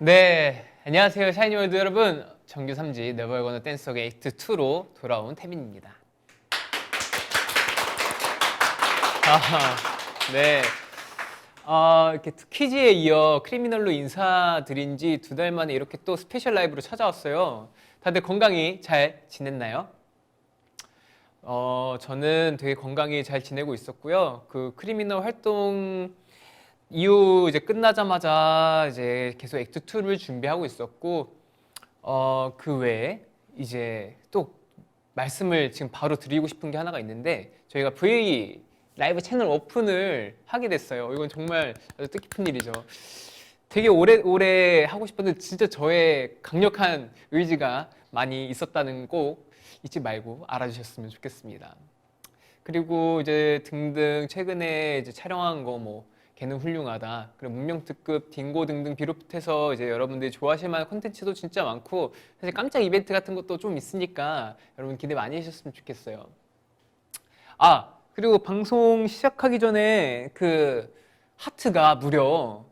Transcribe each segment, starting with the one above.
네, 안녕하세요 샤이니월드 여러분. 정규 3집 네버 거너 댄스 어게인 액트 2로 돌아온 태민입니다. 네, 이렇게 퀴즈에 이어 크리미널로 인사드린 지 2달 만에 이렇게 또 스페셜 라이브로 찾아왔어요. 다들 건강히 잘 지냈나요? 저는 되게 건강히 잘 지내고 있었고요. 그 크리미널 활동 이후 이제 끝나자마자 이제 계속 액트 2를 준비하고 있었고, 그 외에 이제 또 말씀을 지금 바로 드리고 싶은 게 하나가 있는데, 저희가 V 라이브 채널 오픈을 하게 됐어요. 이건 정말 아주 뜻깊은 일이죠. 되게 오래 하고 싶었는데 진짜 저의 강력한 의지가 많이 있었다는 꼭 잊지 말고 알아주셨으면 좋겠습니다. 그리고 이제 등등 최근에 이제 촬영한 거 뭐 걔는 훌륭하다, 그리고 문명특급, 딩고 등등 비롯해서 이제 여러분들이 좋아하실 만한 콘텐츠도 진짜 많고, 사실 깜짝 이벤트 같은 것도 좀 있으니까 여러분 기대 많이 해주셨으면 좋겠어요. 그리고 방송 시작하기 전에 그 하트가 무려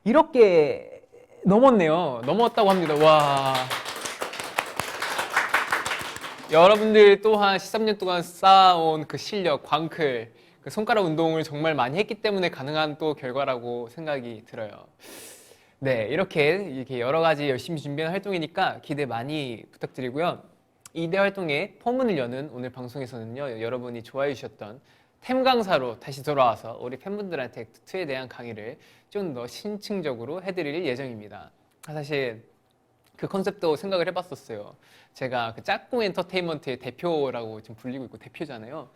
1억 개 넘었네요. 넘었다고 합니다. 와. 여러분들 또한 13년 동안 쌓아온 그 실력, 광클, 그 손가락 운동을 정말 많이 했기 때문에 가능한 또 결과라고 생각이 들어요. 네, 이렇게 여러 가지 열심히 준비한 활동이니까 기대 많이 부탁드리고요. 이대 활동의 포문을 여는 오늘 방송에서는요, 여러분이 좋아해 주셨던 템 강사로 다시 돌아와서 우리 팬분들한테 액트2에 대한 강의를 좀 더 신층적으로 해드릴 예정입니다. 사실 그 컨셉도 생각을 해봤었어요. 제가 그 짝꿍 엔터테인먼트의 대표라고 지금 불리고 있고 대표잖아요.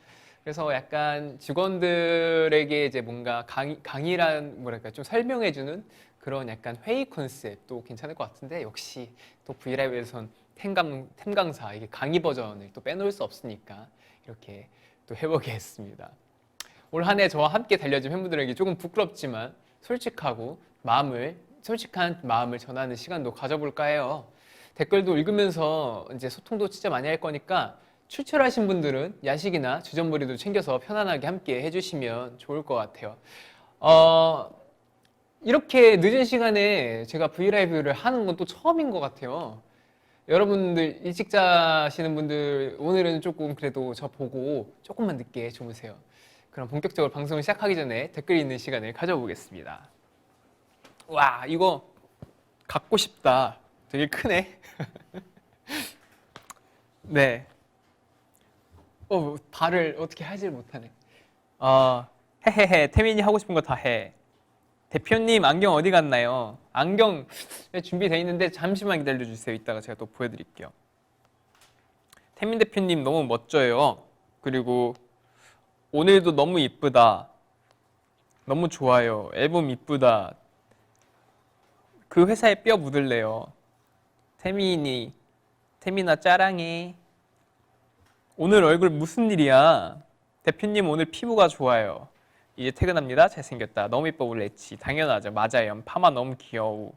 그래서 약간 직원들에게 이제 뭔가 강의란 뭐랄까 좀 설명해주는 그런 약간 회의 컨셉도 괜찮을 것 같은데, 역시 또 브이라이브에선 템 강사 이게 강의 버전을 또 빼놓을 수 없으니까 이렇게 또 해보게 했습니다. 올 한 해 저와 함께 달려준 팬분들에게 조금 부끄럽지만 솔직한 마음을 전하는 시간도 가져볼까 해요. 댓글도 읽으면서 이제 소통도 진짜 많이 할 거니까 출출하신 분들은 야식이나 주전부리도 챙겨서 편안하게 함께 해주시면 좋을 것 같아요. 이렇게 늦은 시간에 제가 브이라이브를 하는 건 또 처음인 것 같아요. 여러분들 일찍 자시는 분들 오늘은 조금 그래도 저 보고 조금만 늦게 주무세요. 그럼 본격적으로 방송을 시작하기 전에 댓글 읽는 시간을 가져보겠습니다. 와, 이거 갖고 싶다. 되게 크네. 네. 발을 어떻게 하질 못하네. 헤헤헤. 태민이 하고 싶은 거 다 해. 대표님 안경 어디 갔나요? 안경 준비되어 있는데 잠시만 기다려주세요. 이따가 제가 또 보여드릴게요. 태민 대표님 너무 멋져요. 그리고 오늘도 너무 이쁘다. 너무 좋아요. 앨범 이쁘다. 그 회사에 뼈 묻을래요. 태민아 짜랑해. 오늘 얼굴 무슨 일이야? 대표님 오늘 피부가 좋아요. 이제 퇴근합니다. 잘생겼다. 너무 이뻐 우리 레치. 당연하죠. 맞아요. 파마 너무 귀여워.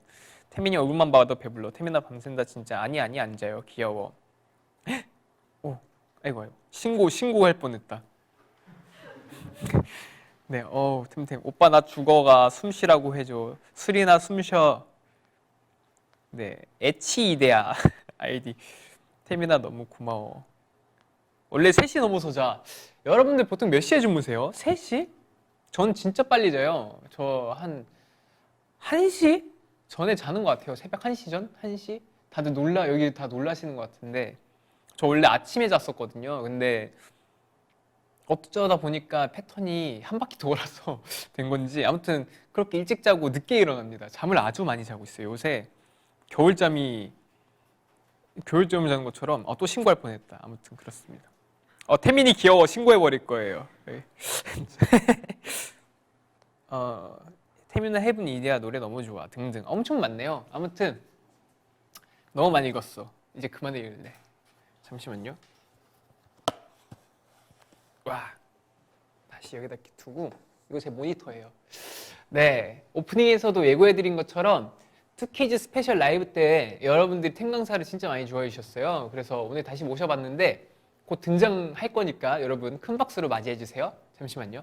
태민이 얼굴만 봐도 배불러. 태민아 밤샌다 진짜. 아니 앉아요. 귀여워. 오, 아이고. 신고할 뻔했다. 네, 템템. 오빠 나 죽어가. 숨 쉬라고 해줘. 술이나 숨 쉬어. 네, 에치이데아 아이디. 태민아 너무 고마워. 원래 3시 넘어서 자. 여러분들 보통 몇 시에 주무세요? 3시? 전 진짜 빨리 자요. 저 한 1시 전에 자는 것 같아요. 새벽 1시 전? 1시? 다들 여기 다 놀라시는 것 같은데, 저 원래 아침에 잤었거든요. 근데 어쩌다 보니까 패턴이 한 바퀴 돌아서 된 건지 아무튼 그렇게 일찍 자고 늦게 일어납니다. 잠을 아주 많이 자고 있어요. 요새 겨울잠을 자는 것처럼. 또 신고할 뻔했다. 아무튼 그렇습니다. 태민이 귀여워. 신고해버릴 거예요. 네. 태민아 헤븐 이데아 노래 너무 좋아 등등 엄청 많네요. 아무튼 너무 많이 읽었어. 이제 그만 읽을래. 잠시만요. 와, 다시 여기다 이렇게 두고. 이거 제 모니터예요. 네, 오프닝에서도 예고해드린 것처럼 투키즈 스페셜 라이브 때 여러분들이 템 강사를 진짜 많이 좋아해 주셨어요. 그래서 오늘 다시 모셔봤는데 곧 등장할 거니까 여러분 큰 박수로 맞이해 주세요. 잠시만요.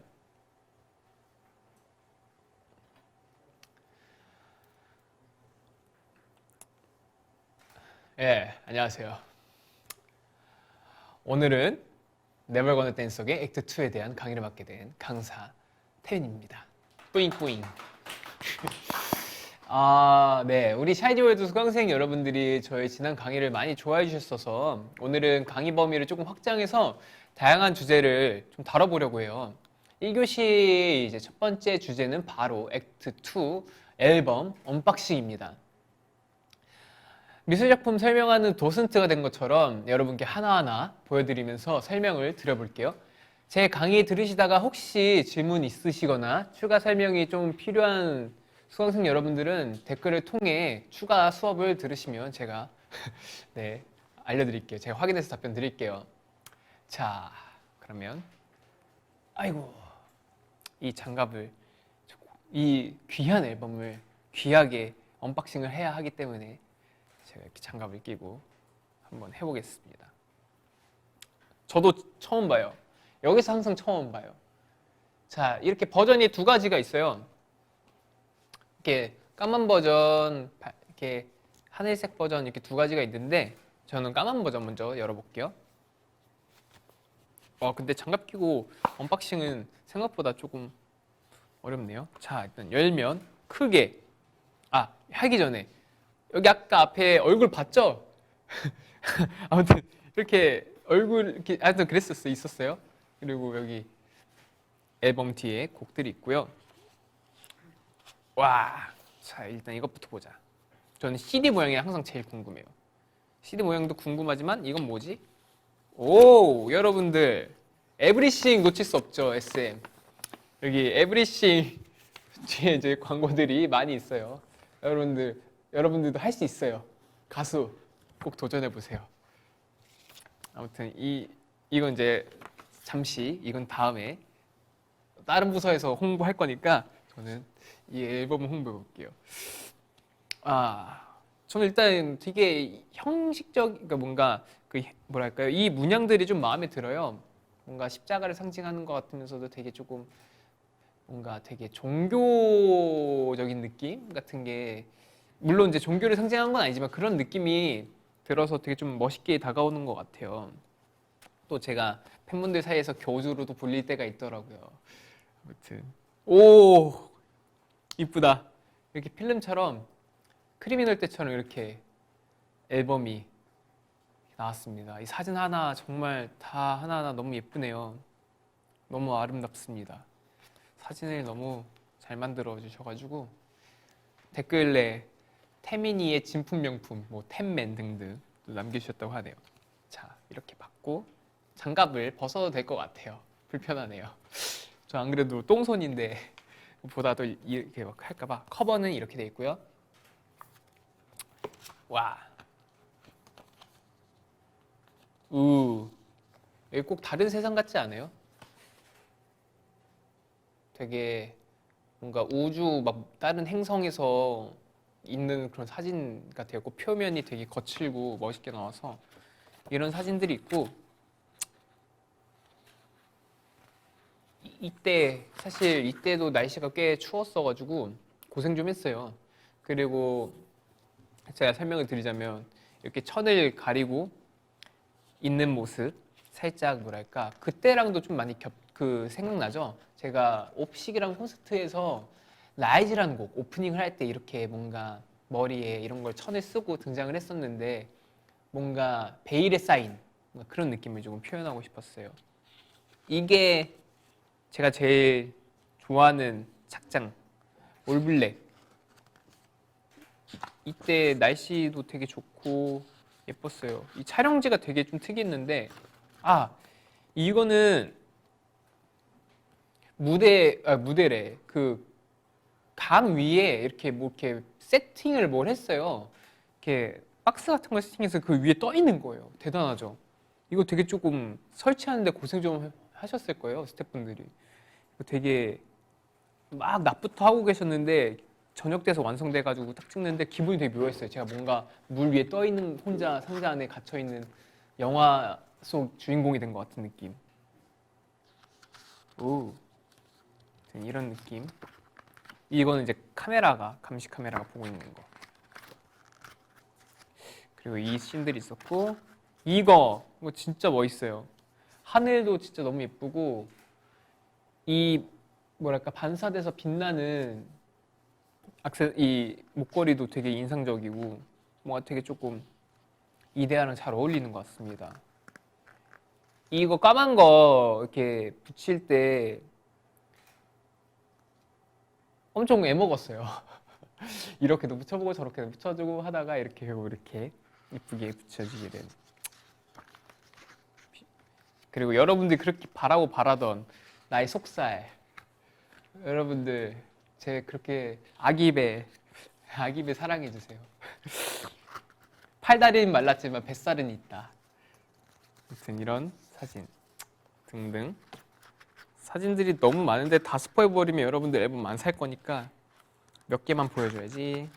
예, 안녕하세요. 오늘은 Never Gonna Dance의 액트 2에 대한 강의를 맡게 된 강사 태윤입니다. 뿌잉뿌잉. 네. 우리 샤이니월드 수강생 여러분들이 저희 지난 강의를 많이 좋아해 주셨어서 오늘은 강의 범위를 조금 확장해서 다양한 주제를 좀 다뤄보려고 해요. 1교시 이제 첫 번째 주제는 바로 액트 2 앨범 언박싱입니다. 미술작품 설명하는 도슨트가 된 것처럼 여러분께 하나하나 보여드리면서 설명을 드려볼게요. 제 강의 들으시다가 혹시 질문 있으시거나 추가 설명이 좀 필요한 수강생 여러분들은 댓글을 통해 추가 수업을 들으시면 제가 네, 알려드릴게요. 제가 확인해서 답변 드릴게요. 자, 그러면 아이고 이 장갑을 이 귀한 앨범을 귀하게 언박싱을 해야 하기 때문에 제가 이렇게 장갑을 끼고 한번 해보겠습니다. 저도 처음 봐요. 여기서 항상 처음 봐요. 자, 이렇게 버전이 두 가지가 있어요. 이렇게 까만 버전, 이렇게 하늘색 버전 이렇게 두 가지가 있는데 저는 까만 버전 먼저 열어볼게요. 근데 장갑 끼고 언박싱은 생각보다 조금 어렵네요. 자, 일단 열면 크게 하기 전에 여기 아까 앞에 얼굴 봤죠? 아무튼 이렇게 얼굴 이렇게 하여튼 있었어요. 그리고 여기 앨범 뒤에 곡들이 있고요. 와, 자 일단 이것부터 보자. 저는 CD 모양이 항상 제일 궁금해요. CD 모양도 궁금하지만 이건 뭐지? 오, 여러분들 에브리싱 놓칠 수 없죠, SM. 여기 에브리싱 뒤에 이제 광고들이 많이 있어요. 여러분들도 할 수 있어요. 가수 꼭 도전해 보세요. 아무튼 이건 이제 잠시 이건 다음에 다른 부서에서 홍보할 거니까 저는 이 앨범을 홍보해 볼게요. 저는 일단 되게 형식적, 그러니까 뭔가 뭐랄까요, 이 문양들이 좀 마음에 들어요. 뭔가 십자가를 상징하는 것 같으면서도 되게 조금 뭔가 되게 종교적인 느낌 같은 게 물론 이제 종교를 상징하는 건 아니지만 그런 느낌이 들어서 되게 좀 멋있게 다가오는 것 같아요. 또 제가 팬분들 사이에서 교주로도 불릴 때가 있더라고요. 아무튼 오 이쁘다. 이렇게 필름처럼 크리미널 때처럼 이렇게 앨범이 나왔습니다. 이 사진 하나 정말 다 하나하나 너무 예쁘네요. 너무 아름답습니다. 사진을 너무 잘 만들어 주셔가지고 댓글에 태민이의 진품 명품, 뭐 템맨 등등 남겨주셨다고 하네요. 자, 이렇게 받고 장갑을 벗어도 될 것 같아요. 불편하네요. 저 안 그래도 똥손인데 보다도 이렇게 막 할까봐 커버는 이렇게 돼 있고요. 와, 여기 꼭 다른 세상 같지 않아요? 되게 뭔가 우주 막 다른 행성에서 있는 그런 사진 같아요. 그 표면이 되게 거칠고 멋있게 나와서 이런 사진들이 있고 이때 사실 이때도 날씨가 꽤 추웠어가지고 고생 좀 했어요. 그리고 제가 설명을 드리자면 이렇게 천을 가리고 있는 모습 살짝 뭐랄까 그때랑도 좀 많이 생각나죠? 제가 옵식이랑 콘서트에서 라이즈라는 곡 오프닝을 할 때 이렇게 뭔가 머리에 이런 걸 천을 쓰고 등장을 했었는데 뭔가 베일에 쌓인 뭔가 그런 느낌을 조금 표현하고 싶었어요. 이게 제가 제일 좋아하는 착장 올블랙. 이때 날씨도 되게 좋고 예뻤어요. 이 촬영지가 되게 좀 특이했는데 이거는 무대래. 그 강 위에 이렇게 뭐 이렇게 세팅을 뭘 했어요. 이렇게 박스 같은 걸 세팅해서 그 위에 떠 있는 거예요. 대단하죠. 이거 되게 조금 설치하는데 고생 좀 하셨을 거예요, 스태프분들이. 이거 되게 막 낮부터 하고 계셨는데 저녁 돼서 완성돼가지고 딱 찍는데 기분이 되게 묘했어요. 제가 뭔가 물 위에 떠 있는 혼자 상자 안에 갇혀 있는 영화 속 주인공이 된 것 같은 느낌. 이런 느낌. 이거는 이제 감시 카메라가 보고 있는 거. 그리고 이 씬들이 있었고, 이거 진짜 멋있어요. 하늘도 진짜 너무 예쁘고, 이 뭐랄까 반사돼서 빛나는 이 목걸이도 되게 인상적이고 뭔가 되게 조금 이데아랑 잘 어울리는 것 같습니다. 이거 까만 거 이렇게 붙일 때 엄청 애먹었어요. 이렇게도 붙여보고 저렇게도 붙여주고 하다가 이렇게 이쁘게 붙여지게 된. 그리고 여러분들이 그렇게 바라던 나의 속살, 여러분들 제 그렇게 아기배 사랑해주세요. 팔다리는 말랐지만 뱃살은 있다. 아무튼 이런 사진 등등 사진들이 너무 많은데 다 스포해버리면 여러분들 앨범 안 살 거니까 몇 개만 보여줘야지.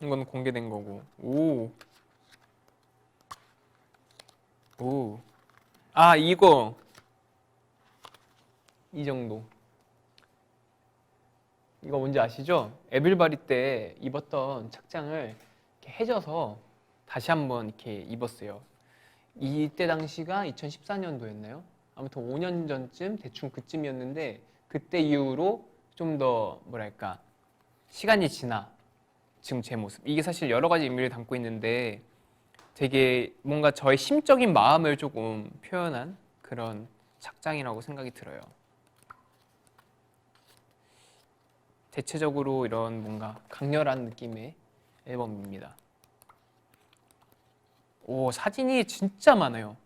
이건 공개된 거고. 아, 이거 이 정도. 이거 뭔지 아시죠? 에빌바리 때 입었던 착장을 이렇게 해줘서 다시 한번 이렇게 입었어요. 이때 당시가 2014년도였나요? 아무튼 5년 전쯤 대충 그쯤이었는데 그때 이후로 좀 더 뭐랄까 시간이 지나 지금 제 모습, 이게 사실 여러 가지 의미를 담고 있는데 되게 뭔가 저의 심적인 마음을 조금 표현한 그런 착장이라고 생각이 들어요. 대체적으로 이런 뭔가 강렬한 느낌의 앨범입니다. 오, 사진이 진짜 많아요.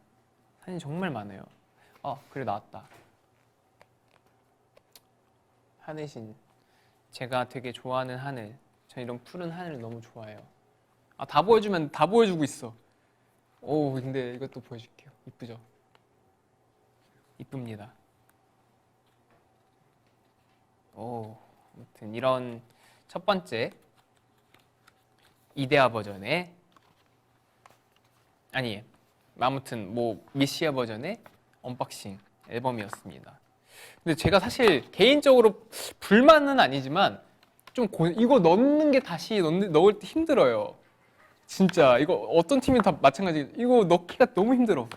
사진이 정말 많아요. 그래 나왔다. 하늘신. 제가 되게 좋아하는 하늘. 전 이런 푸른 하늘 너무 좋아해요. 다 보여주면 다 보여주고 있어. 근데 이것도 보여줄게요. 이쁘죠? 이쁩니다. 아무튼 이런 첫 번째 이데아 버전의 아무튼 미시아 버전의 언박싱 앨범이었습니다. 근데 제가 사실 개인적으로 불만은 아니지만 좀 이거 넣는 게 다시 넣을 때 힘들어요. 진짜 이거 어떤 팀이 다 마찬가지. 이거 넣기가 너무 힘들어.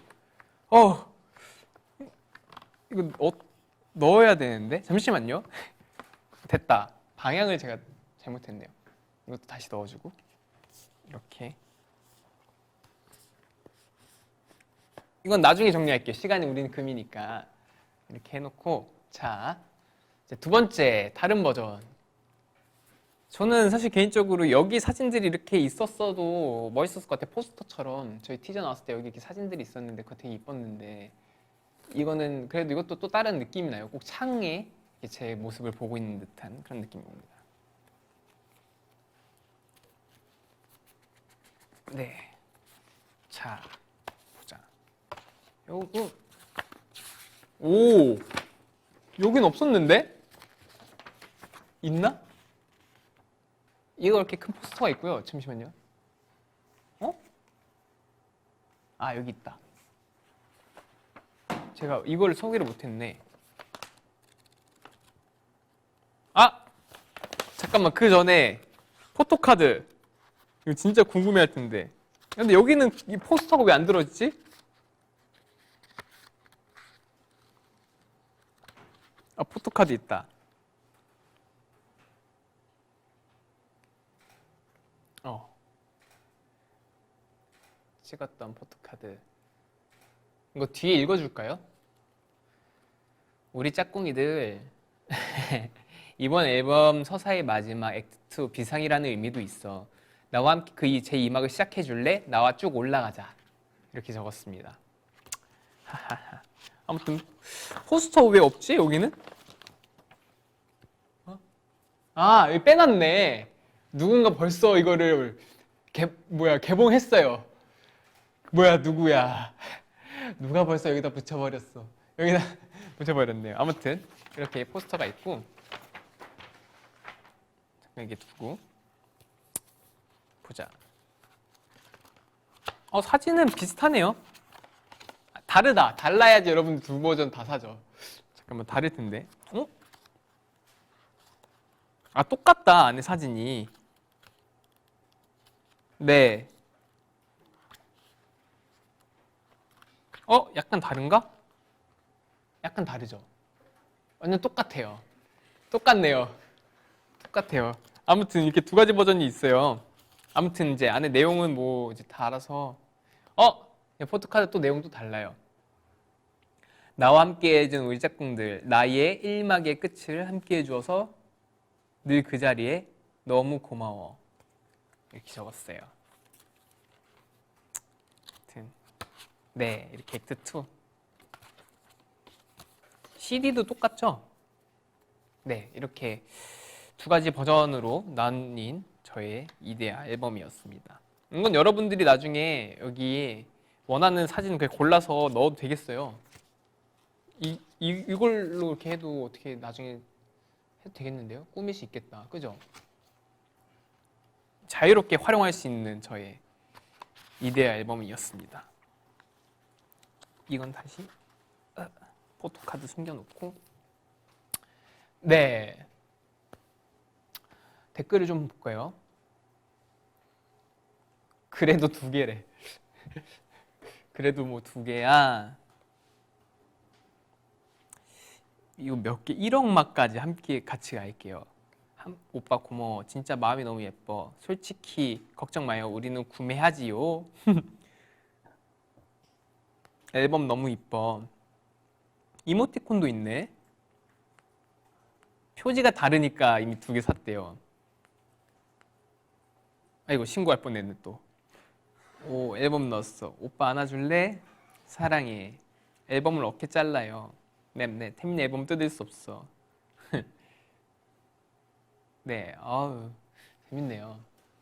이거 넣어야 되는데 잠시만요. 됐다. 방향을 제가 잘못했네요. 이것도 다시 넣어주고 이렇게. 이건 나중에 정리할게요. 시간이 우리는 금이니까. 이렇게 해놓고, 자, 이제 두 번째 다른 버전. 저는 사실 개인적으로 여기 사진들이 이렇게 있었어도 멋있었을 것 같아요. 포스터처럼 저희 티저 나왔을 때 여기 이렇게 사진들이 있었는데 그거 되게 이뻤는데, 이거는 그래도 이것도 또 다른 느낌이 나요. 꼭 창에 제 모습을 보고 있는 듯한 그런 느낌입니다. 네, 자 보자. 요거 여긴 없었는데? 있나? 이거 이렇게 큰 포스터가 있고요. 잠시만요. 여기 있다. 제가 이걸 소개를 못했네. 잠깐만, 그 전에 포토카드. 이거 진짜 궁금해할 텐데. 근데 여기는 이 포스터가 왜 안 들어있지? 포토카드 있다. 찍었던 포토카드. 이거 뒤에 읽어줄까요? 우리 짝꿍이들 이번 앨범 서사의 마지막 액트 2 비상이라는 의미도 있어. 나와 함께 제 2막을 시작해줄래? 나와 쭉 올라가자. 이렇게 적었습니다. 아무튼 포스터 왜 없지? 여기는? 여기 빼놨네. 누군가 벌써 이거를 개봉했어요. 누구야? 누가 벌써 여기다 붙여버렸어. 여기다 붙여버렸네요. 아무튼 이렇게 포스터가 있고, 잠깐 이게 두고 보자. 사진은 비슷하네요. 달라야지 여러분 두 버전 다 사죠. 잠깐만, 다를 텐데. 똑같다. 안에 사진이. 네. 약간 다른가? 약간 다르죠? 완전 똑같아요. 똑같네요. 똑같아요. 아무튼 이렇게 두 가지 버전이 있어요. 아무튼 이제 안에 내용은 뭐 이제 다 알아서. 포토카드 또 내용도 달라요. 나와 함께 해준 우리 짝꿍들, 나의 1막의 끝을 함께 해주어서 늘 그 자리에 너무 고마워. 이렇게 적었어요. 아무튼 네, 이렇게 액트 2. CD도 똑같죠? 네, 이렇게 두 가지 버전으로 나뉜 저의 이데아 앨범이었습니다. 이건 여러분들이 나중에 여기 원하는 사진 그냥 골라서 넣어도 되겠어요. 이걸로 이렇게 해도 어떻게 나중에 해도 되겠는데요? 꾸밀 수 있겠다. 그죠? 자유롭게 활용할 수 있는 저의 이데아 앨범이었습니다. 이건 다시 포토카드 숨겨놓고. 네. 댓글을 좀 볼까요? 그래도 두 개래. 그래도 뭐 두 개야. 이거 몇 개? 1억 막까지 함께 같이 갈게요. 오빠 고마워. 진짜 마음이 너무 예뻐. 솔직히 걱정 마요. 우리는 구매하지요. 앨범 너무 이뻐. 이모티콘도 있네. 표지가 다르니까 이미 두 개 샀대요. 아이고 신고할 뻔했네 또. 오, 앨범 넣었어. 오빠 안아줄래? 사랑해. 앨범을 어떻게 잘라요? 네, 태민이 앨범 뜯을 수 없어. 네, 아우 재밌네요.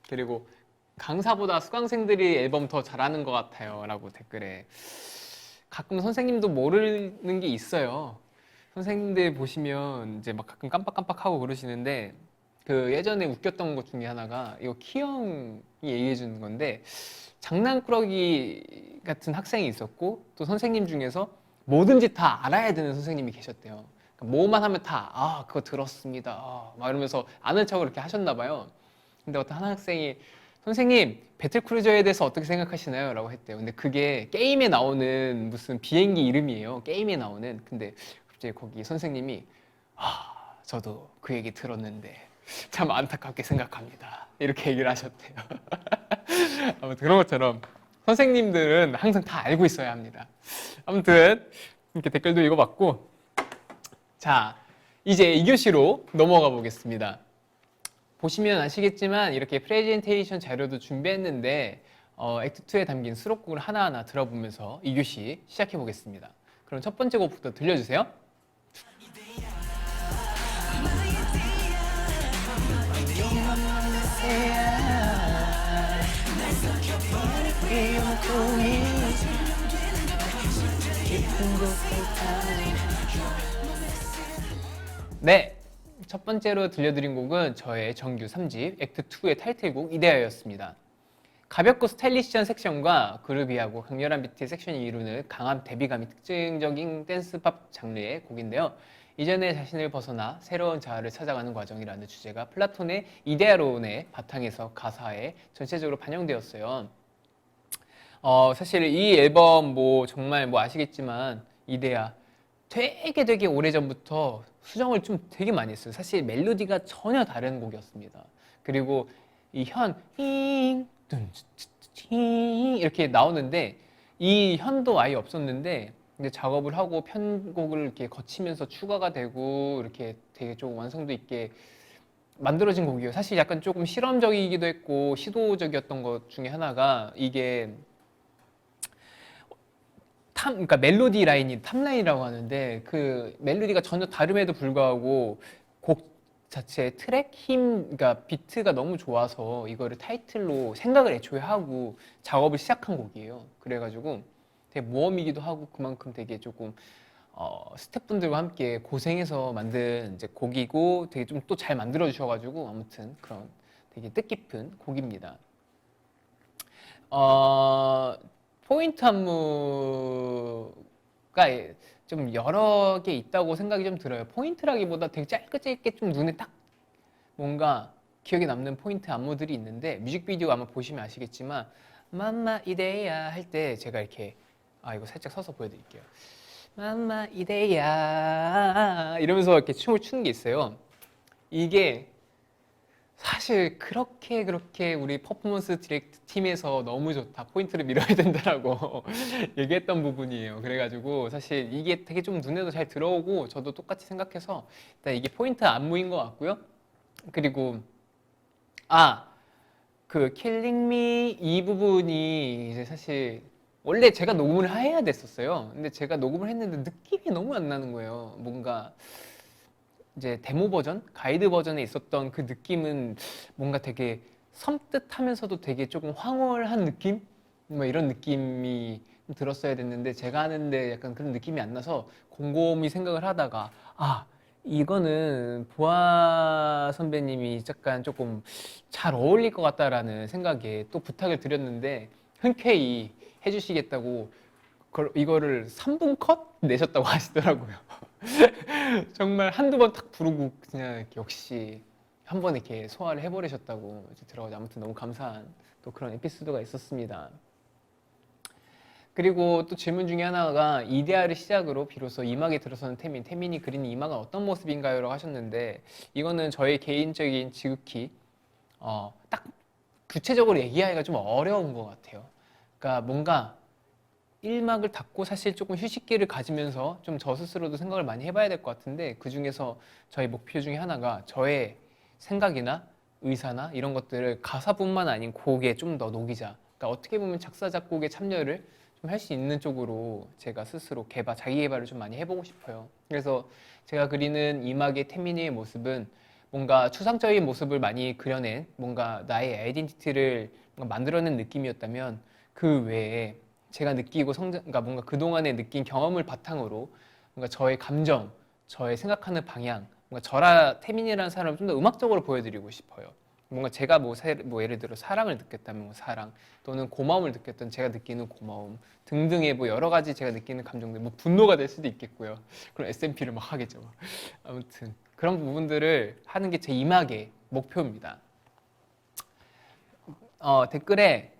그리고 강사보다 수강생들이 앨범 더 잘하는 것 같아요 라고 댓글에. 가끔 선생님도 모르는 게 있어요. 선생님들 보시면 이제 막 가끔 깜빡깜빡하고 그러시는데, 그 예전에 웃겼던 것 중에 하나가 이거 키형이 얘기해 주는 건데, 장난꾸러기 같은 학생이 있었고 또 선생님 중에서 뭐든지 다 알아야 되는 선생님이 계셨대요. 그러니까 뭐만 하면 다 그거 들었습니다. 막 이러면서 아는 척을 이렇게 하셨나 봐요. 근데 어떤 한 학생이 선생님 배틀크루저에 대해서 어떻게 생각하시나요? 라고 했대요. 근데 그게 게임에 나오는 무슨 비행기 이름이에요. 게임에 나오는. 근데 갑자기 거기 선생님이 저도 그 얘기 들었는데 참 안타깝게 생각합니다. 이렇게 얘기를 하셨대요. 아무튼 그런 것처럼 선생님들은 항상 다 알고 있어야 합니다. 아무튼 이렇게 댓글도 읽어봤고, 자 이제 2교시로 넘어가 보겠습니다. 보시면 아시겠지만 이렇게 프레젠테이션 자료도 준비했는데 액트2에 담긴 수록곡을 하나하나 들어보면서 2교시 시작해 보겠습니다. 그럼 첫 번째 곡부터 들려주세요. 네, 첫 번째로 들려드린 곡은 저의 정규 3집 액트2의 타이틀곡 이데아였습니다. 가볍고 스타일리시한 섹션과 그루비하고 강렬한 비트의 섹션이 이루는 강한 대비감이 특징적인 댄스팝 장르의 곡인데요. 이전의 자신을 벗어나 새로운 자아를 찾아가는 과정이라는 주제가 플라톤의 이데아론의 바탕에서 가사에 전체적으로 반영되었어요. 사실 이 앨범 뭐 정말 뭐 아시겠지만 이데아 되게 오래전부터 수정을 좀 되게 많이 했어요. 사실 멜로디가 전혀 다른 곡이었습니다. 그리고 이 이렇게 나오는데 이 현도 아예 없었는데 이제 작업을 하고 편곡을 이렇게 거치면서 추가가 되고 이렇게 되게 좀 완성도 있게 만들어진 곡이에요. 사실 약간 조금 실험적이기도 했고 시도적이었던 것 중에 하나가 이게 그러니까 멜로디 라인이 탑라인이라고 하는데 그 멜로디가 전혀 다름에도 불구하고 곡 자체의 트랙 힘, 그러니까 비트가 너무 좋아서 이거를 타이틀로 생각을 애초에 하고 작업을 시작한 곡이에요. 그래가지고 되게 모험이기도 하고 그만큼 되게 조금 스태프분들과 함께 고생해서 만든 이제 곡이고 되게 좀 또 잘 만들어 주셔가지고 아무튼 그런 되게 뜻깊은 곡입니다. 포인트 안무가 좀 여러 개 있다고 생각이 좀 들어요. 포인트라기보다 되게 짧게 좀 눈에 딱 뭔가 기억에 남는 포인트 안무들이 있는데 뮤직비디오 아마 보시면 아시겠지만 맘마 이데야 할 때 제가 이렇게 이거 살짝 서서 보여드릴게요. 맘마 이데야 이러면서 이렇게 춤을 추는 게 있어요. 이게 사실 그렇게 우리 퍼포먼스 디렉트 팀에서 너무 좋다, 포인트를 밀어야 된다라고 얘기했던 부분이에요. 그래가지고 사실 이게 되게 좀 눈에도 잘 들어오고 저도 똑같이 생각해서 일단 이게 포인트 안무인 것 같고요. 그리고 그 킬링 미 이 부분이 이제 사실 원래 제가 녹음을 해야 됐었어요. 근데 제가 녹음을 했는데 느낌이 너무 안 나는 거예요. 뭔가 이제 데모 버전, 가이드 버전에 있었던 그 느낌은 뭔가 되게 섬뜩하면서도 되게 조금 황홀한 느낌? 뭐 이런 느낌이 들었어야 됐는데 제가 하는데 약간 그런 느낌이 안 나서 곰곰이 생각을 하다가 이거는 보아 선배님이 약간 조금 잘 어울릴 것 같다라는 생각에 또 부탁을 드렸는데 흔쾌히 해주시겠다고 이거를 3분 컷 내셨다고 하시더라고요. 정말 한두 번 탁 부르고 그냥 이렇게 역시 한 번에 이렇게 소화를 해버리셨다고 들어가지고 아무튼 너무 감사한 또 그런 에피소드가 있었습니다. 그리고 또 질문 중에 하나가 이데아를 시작으로 비로소 이막에 들어서는 태민이 그리는 이막은 어떤 모습인가요? 라고 하셨는데 이거는 저의 개인적인 지극히 딱 구체적으로 얘기하기가 좀 어려운 것 같아요. 그러니까 뭔가 1막을 닫고 사실 조금 휴식기를 가지면서 좀 저 스스로도 생각을 많이 해봐야 될 것 같은데 그 중에서 저희 목표 중에 하나가 저의 생각이나 의사나 이런 것들을 가사뿐만 아닌 곡에 좀 더 녹이자. 그러니까 어떻게 보면 작사 작곡에 참여를 좀 할 수 있는 쪽으로 제가 스스로 자기 개발을 좀 많이 해보고 싶어요. 그래서 제가 그리는 이막의 태민이의 모습은 뭔가 추상적인 모습을 많이 그려낸 뭔가 나의 아이덴티티를 만들어낸 느낌이었다면 그 외에 제가 느끼고 그러니까 뭔가 그동안에 느낀 경험을 바탕으로 뭔가 저의 감정, 저의 생각하는 방향, 뭔가 태민이라는 사람을 좀 더 음악적으로 보여드리고 싶어요. 뭔가 제가 뭐 예를 들어 사랑을 느꼈다면 뭐 사랑 또는 고마움을 느꼈던 제가 느끼는 고마움 등등의 뭐 여러 가지 제가 느끼는 감정들, 뭐 분노가 될 수도 있겠고요. 그럼 SMP를 막 하겠죠. 아무튼 그런 부분들을 하는 게 제 임학의 목표입니다. 댓글에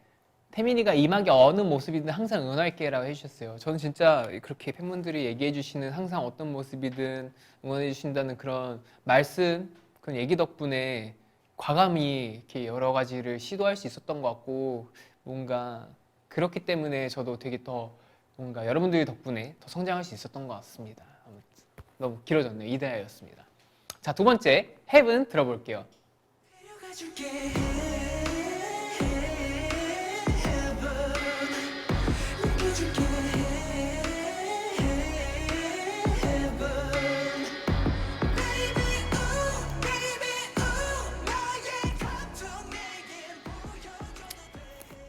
태민이가 이막이 어느 모습이든 항상 응원할게 라고 해주셨어요. 저는 진짜 그렇게 팬분들이 얘기해 주시는 항상 어떤 모습이든 응원해 주신다는 그런 말씀, 그런 얘기 덕분에 과감히 이렇게 여러 가지를 시도할 수 있었던 것 같고 뭔가 그렇기 때문에 저도 되게 더 뭔가 여러분들 덕분에 더 성장할 수 있었던 것 같습니다. 아무튼 너무 길어졌네요. 이대하였습니다. 자, 두 번째 헤븐 들어볼게요.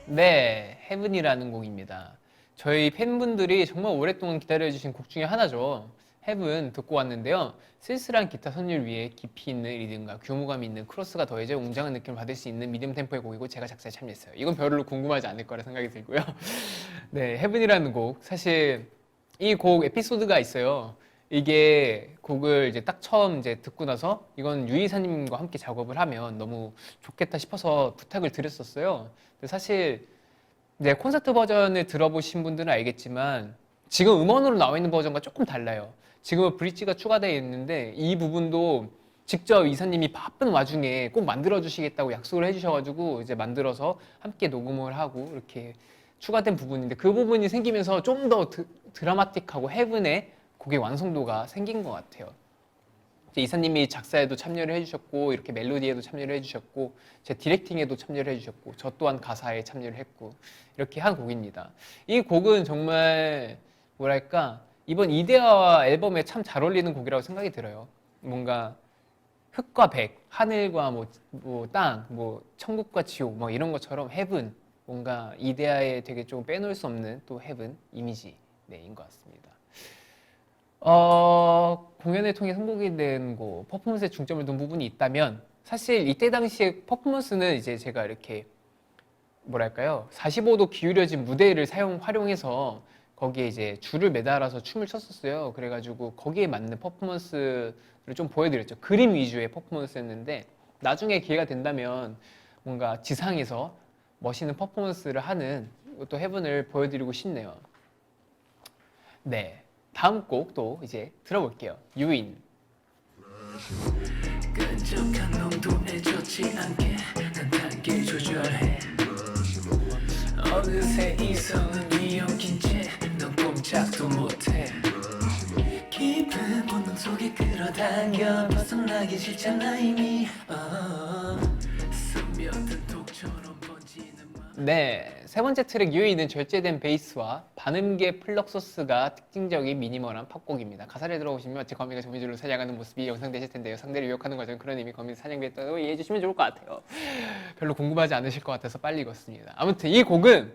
네, 헤븐이라는 곡입니다. 저희 팬분들이 정말 오랫동안 기다려주신 곡 중에 하나죠. 헤븐 듣고 왔는데요. 쓸쓸한 기타 선율 위에 깊이 있는 리듬과 규모감 있는 크로스가 더해져 웅장한 느낌을 받을 수 있는 미디엄 템포의 곡이고 제가 작사에 참여했어요. 이건 별로 궁금하지 않을 거라 생각이 들고요. 네, 헤븐이라는 곡. 사실 이 곡 에피소드가 있어요. 이게 곡을 이제 딱 처음 이제 듣고 나서 이건 유이사님과 함께 작업을 하면 너무 좋겠다 싶어서 부탁을 드렸었어요. 근데 사실 이제 콘서트 버전을 들어보신 분들은 알겠지만 지금 음원으로 나와 있는 버전과 조금 달라요. 지금은 브릿지가 추가되어 있는데 이 부분도 직접 이사님이 바쁜 와중에 꼭 만들어 주시겠다고 약속을 해주셔가지고 이제 만들어서 함께 녹음을 하고 이렇게 추가된 부분인데 그 부분이 생기면서 좀 더 드라마틱하고 헤븐의 곡의 완성도가 생긴 것 같아요. 이사님이 작사에도 참여를 해주셨고 이렇게 멜로디에도 참여를 해주셨고 제 디렉팅에도 참여를 해주셨고 저 또한 가사에 참여를 했고 이렇게 한 곡입니다. 이 곡은 정말 뭐랄까 이번 이데아와 앨범에 참 잘 어울리는 곡이라고 생각이 들어요. 뭔가 흙과 백, 하늘과 땅, 천국과 지옥 뭐 이런 것처럼 헤븐 뭔가 이데아에 되게 좀 빼놓을 수 없는 또 헤븐 이미지인 것 같습니다. 공연을 통해 선곡이 된 곡, 퍼포먼스에 중점을 둔 부분이 있다면 사실 이때 당시에 퍼포먼스는 이제 제가 이렇게 뭐랄까요 45도 기울여진 무대를 활용해서 거기에 이제 줄을 매달아서 춤을 췄었어요. 그래가지고 거기에 맞는 퍼포먼스를 좀 보여드렸죠. 그림 위주의 퍼포먼스였는데 나중에 기회가 된다면 뭔가 지상에서 멋있는 퍼포먼스를 하는 또 해븐을 보여드리고 싶네요. 네, 다음 곡 또 이제 들어볼게요. 유인. 끈적한 농도에 좋지 않게 난 단계 조절해. 어느새 이성은 위험긴 채넌 꼼짝도 못해. 깊은 본능 속에 끌어당겨 벗어나기 싫잖아 이미. 스며든 독처럼 번지는 네, 세 번째 트랙 유이는 절제된 베이스와 반음계 플럭 소스가 특징적인 미니멀한 팝곡입니다. 가사를 들어보시면 제 거미가 조미줄로 사냥하는 모습이 연상되실 텐데요. 상대를 유혹하는 과정 그런 의미 거미 사냥비했다고 이해해 주시면 좋을 것 같아요. 별로 궁금하지 않으실 것 같아서 빨리 읽었습니다. 아무튼 이 곡은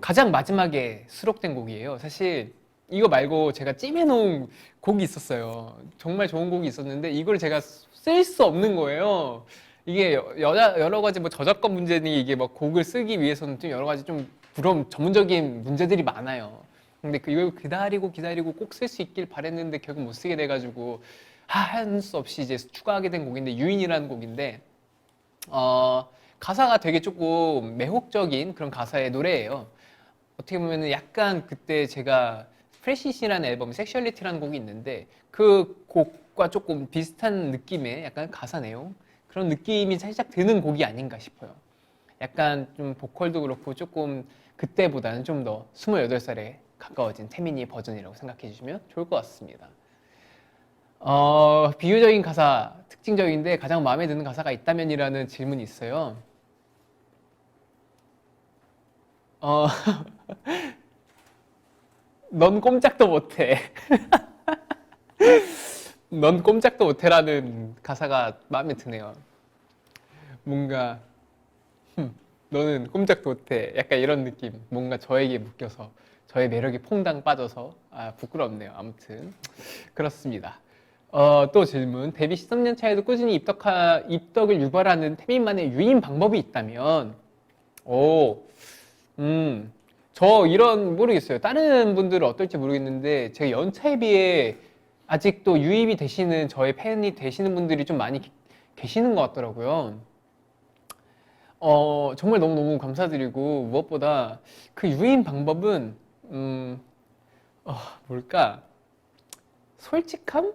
가장 마지막에 수록된 곡이에요. 사실 이거 말고 제가 찜해놓은 곡이 있었어요. 정말 좋은 곡이 있었는데 이걸 제가 쓸 수 없는 거예요. 이게 여러 가지 뭐 저작권 문제니 이게 뭐 곡을 쓰기 위해서는 좀 여러 가지 좀 그런 전문적인 문제들이 많아요. 근데 이걸 기다리고 꼭 쓸 수 있길 바랬는데 결국 못 쓰게 돼가지고 할 수 없이 이제 추가하게 된 곡인데 유인이라는 곡인데 가사가 되게 조금 매혹적인 그런 가사의 노래예요. 어떻게 보면은 약간 그때 제가 프레시시라는 앨범 섹슈얼리티라는 곡이 있는데 그 곡과 조금 비슷한 느낌의 약간 가사 내용 그런 느낌이 살짝 드는 곡이 아닌가 싶어요. 약간 좀 보컬도 그렇고 조금 그때보다는 좀 더 28살에 가까워진 태민이 버전이라고 생각해 주시면 좋을 것 같습니다. 비유적인 가사 특징적인데 가장 마음에 드는 가사가 있다면이라는 질문이 있어요. 넌 꼼짝도 못해. 넌 꼼짝도 못해라는 가사가 마음에 드네요. 뭔가 너는 꼼짝도 못해. 약간 이런 느낌. 뭔가 저에게 묶여서 저의 매력이 퐁당 빠져서 부끄럽네요. 아무튼 그렇습니다. 또 질문. 데뷔 13년 차에도 꾸준히 입덕을 유발하는 태민만의 유인 방법이 있다면 저 이런 모르겠어요. 다른 분들은 어떨지 모르겠는데 제가 연차에 비해 아직도 유입이 되시는 저의 팬이 되시는 분들이 좀 많이 계시는 것 같더라고요. 정말 너무너무 감사드리고 무엇보다 그 유인 방법은 뭘까? 솔직함?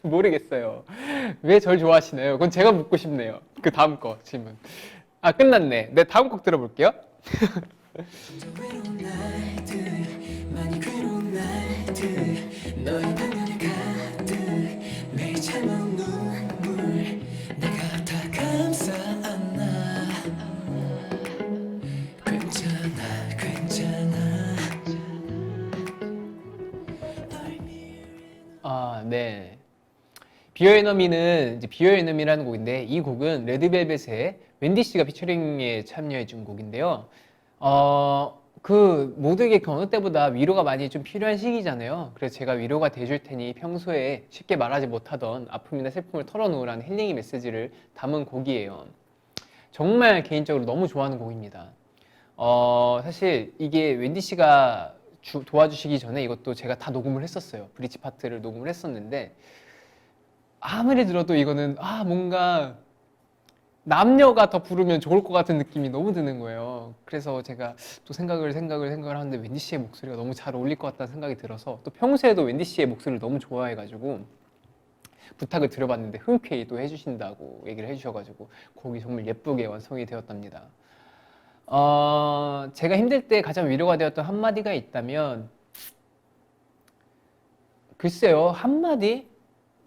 모르겠어요. 왜 절 좋아하시나요? 그건 제가 묻고 싶네요. 그 다음 거 질문. 끝났네. 네, 다음 곡 들어볼게요. 네. 비어 에너미는 이제 비어 에너미라는 곡인데 이 곡은 레드벨벳의 웬디 씨가 피처링에 참여해 준 곡인데요. 그 모두에게 그 어느 때보다 위로가 많이 좀 필요한 시기잖아요. 그래서 제가 위로가 돼줄 테니 평소에 쉽게 말하지 못하던 아픔이나 슬픔을 털어놓으라는 힐링의 메시지를 담은 곡이에요. 정말 개인적으로 너무 좋아하는 곡입니다. 사실 이게 웬디 씨가 도와주시기 전에 이것도 제가 다 녹음을 했었어요. 브릿지 파트를 녹음을 했었는데 아무리 들어도 이거는 뭔가 남녀가 더 부르면 좋을 것 같은 느낌이 너무 드는 거예요. 그래서 제가 또 생각을 하는데 웬디 씨의 목소리가 너무 잘 어울릴 것 같다는 생각이 들어서 또 평소에도 웬디 씨의 목소리를 너무 좋아해가지고 부탁을 드려봤는데 흔쾌히 또 해주신다고 얘기를 해주셔가지고 곡이 정말 예쁘게 완성이 되었답니다. 제가 힘들 때 가장 위로가 되었던 한마디가 있다면 글쎄요, 한마디?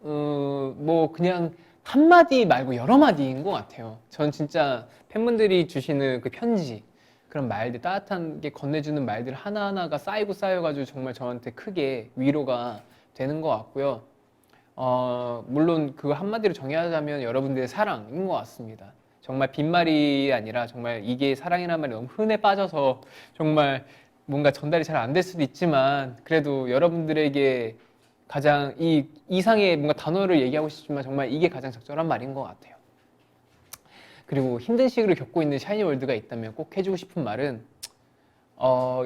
뭐 그냥 한마디 말고 여러 마디인 것 같아요. 전 진짜 팬분들이 주시는 그 편지, 그런 말들, 따뜻한 게 건네주는 말들 하나하나가 쌓여가지고 정말 저한테 크게 위로가 되는 것 같고요. 물론 그 한마디로 정의하자면 여러분들의 사랑인 것 같습니다. 정말 빈말이 아니라 정말 이게 사랑이라는 말이 너무 흔해 빠져서 정말 뭔가 전달이 잘 안 될 수도 있지만 그래도 여러분들에게 가장 이 이상의 뭔가 단어를 얘기하고 싶지만 정말 이게 가장 적절한 말인 것 같아요. 그리고 힘든 시기를 겪고 있는 샤이니월드가 있다면 꼭 해주고 싶은 말은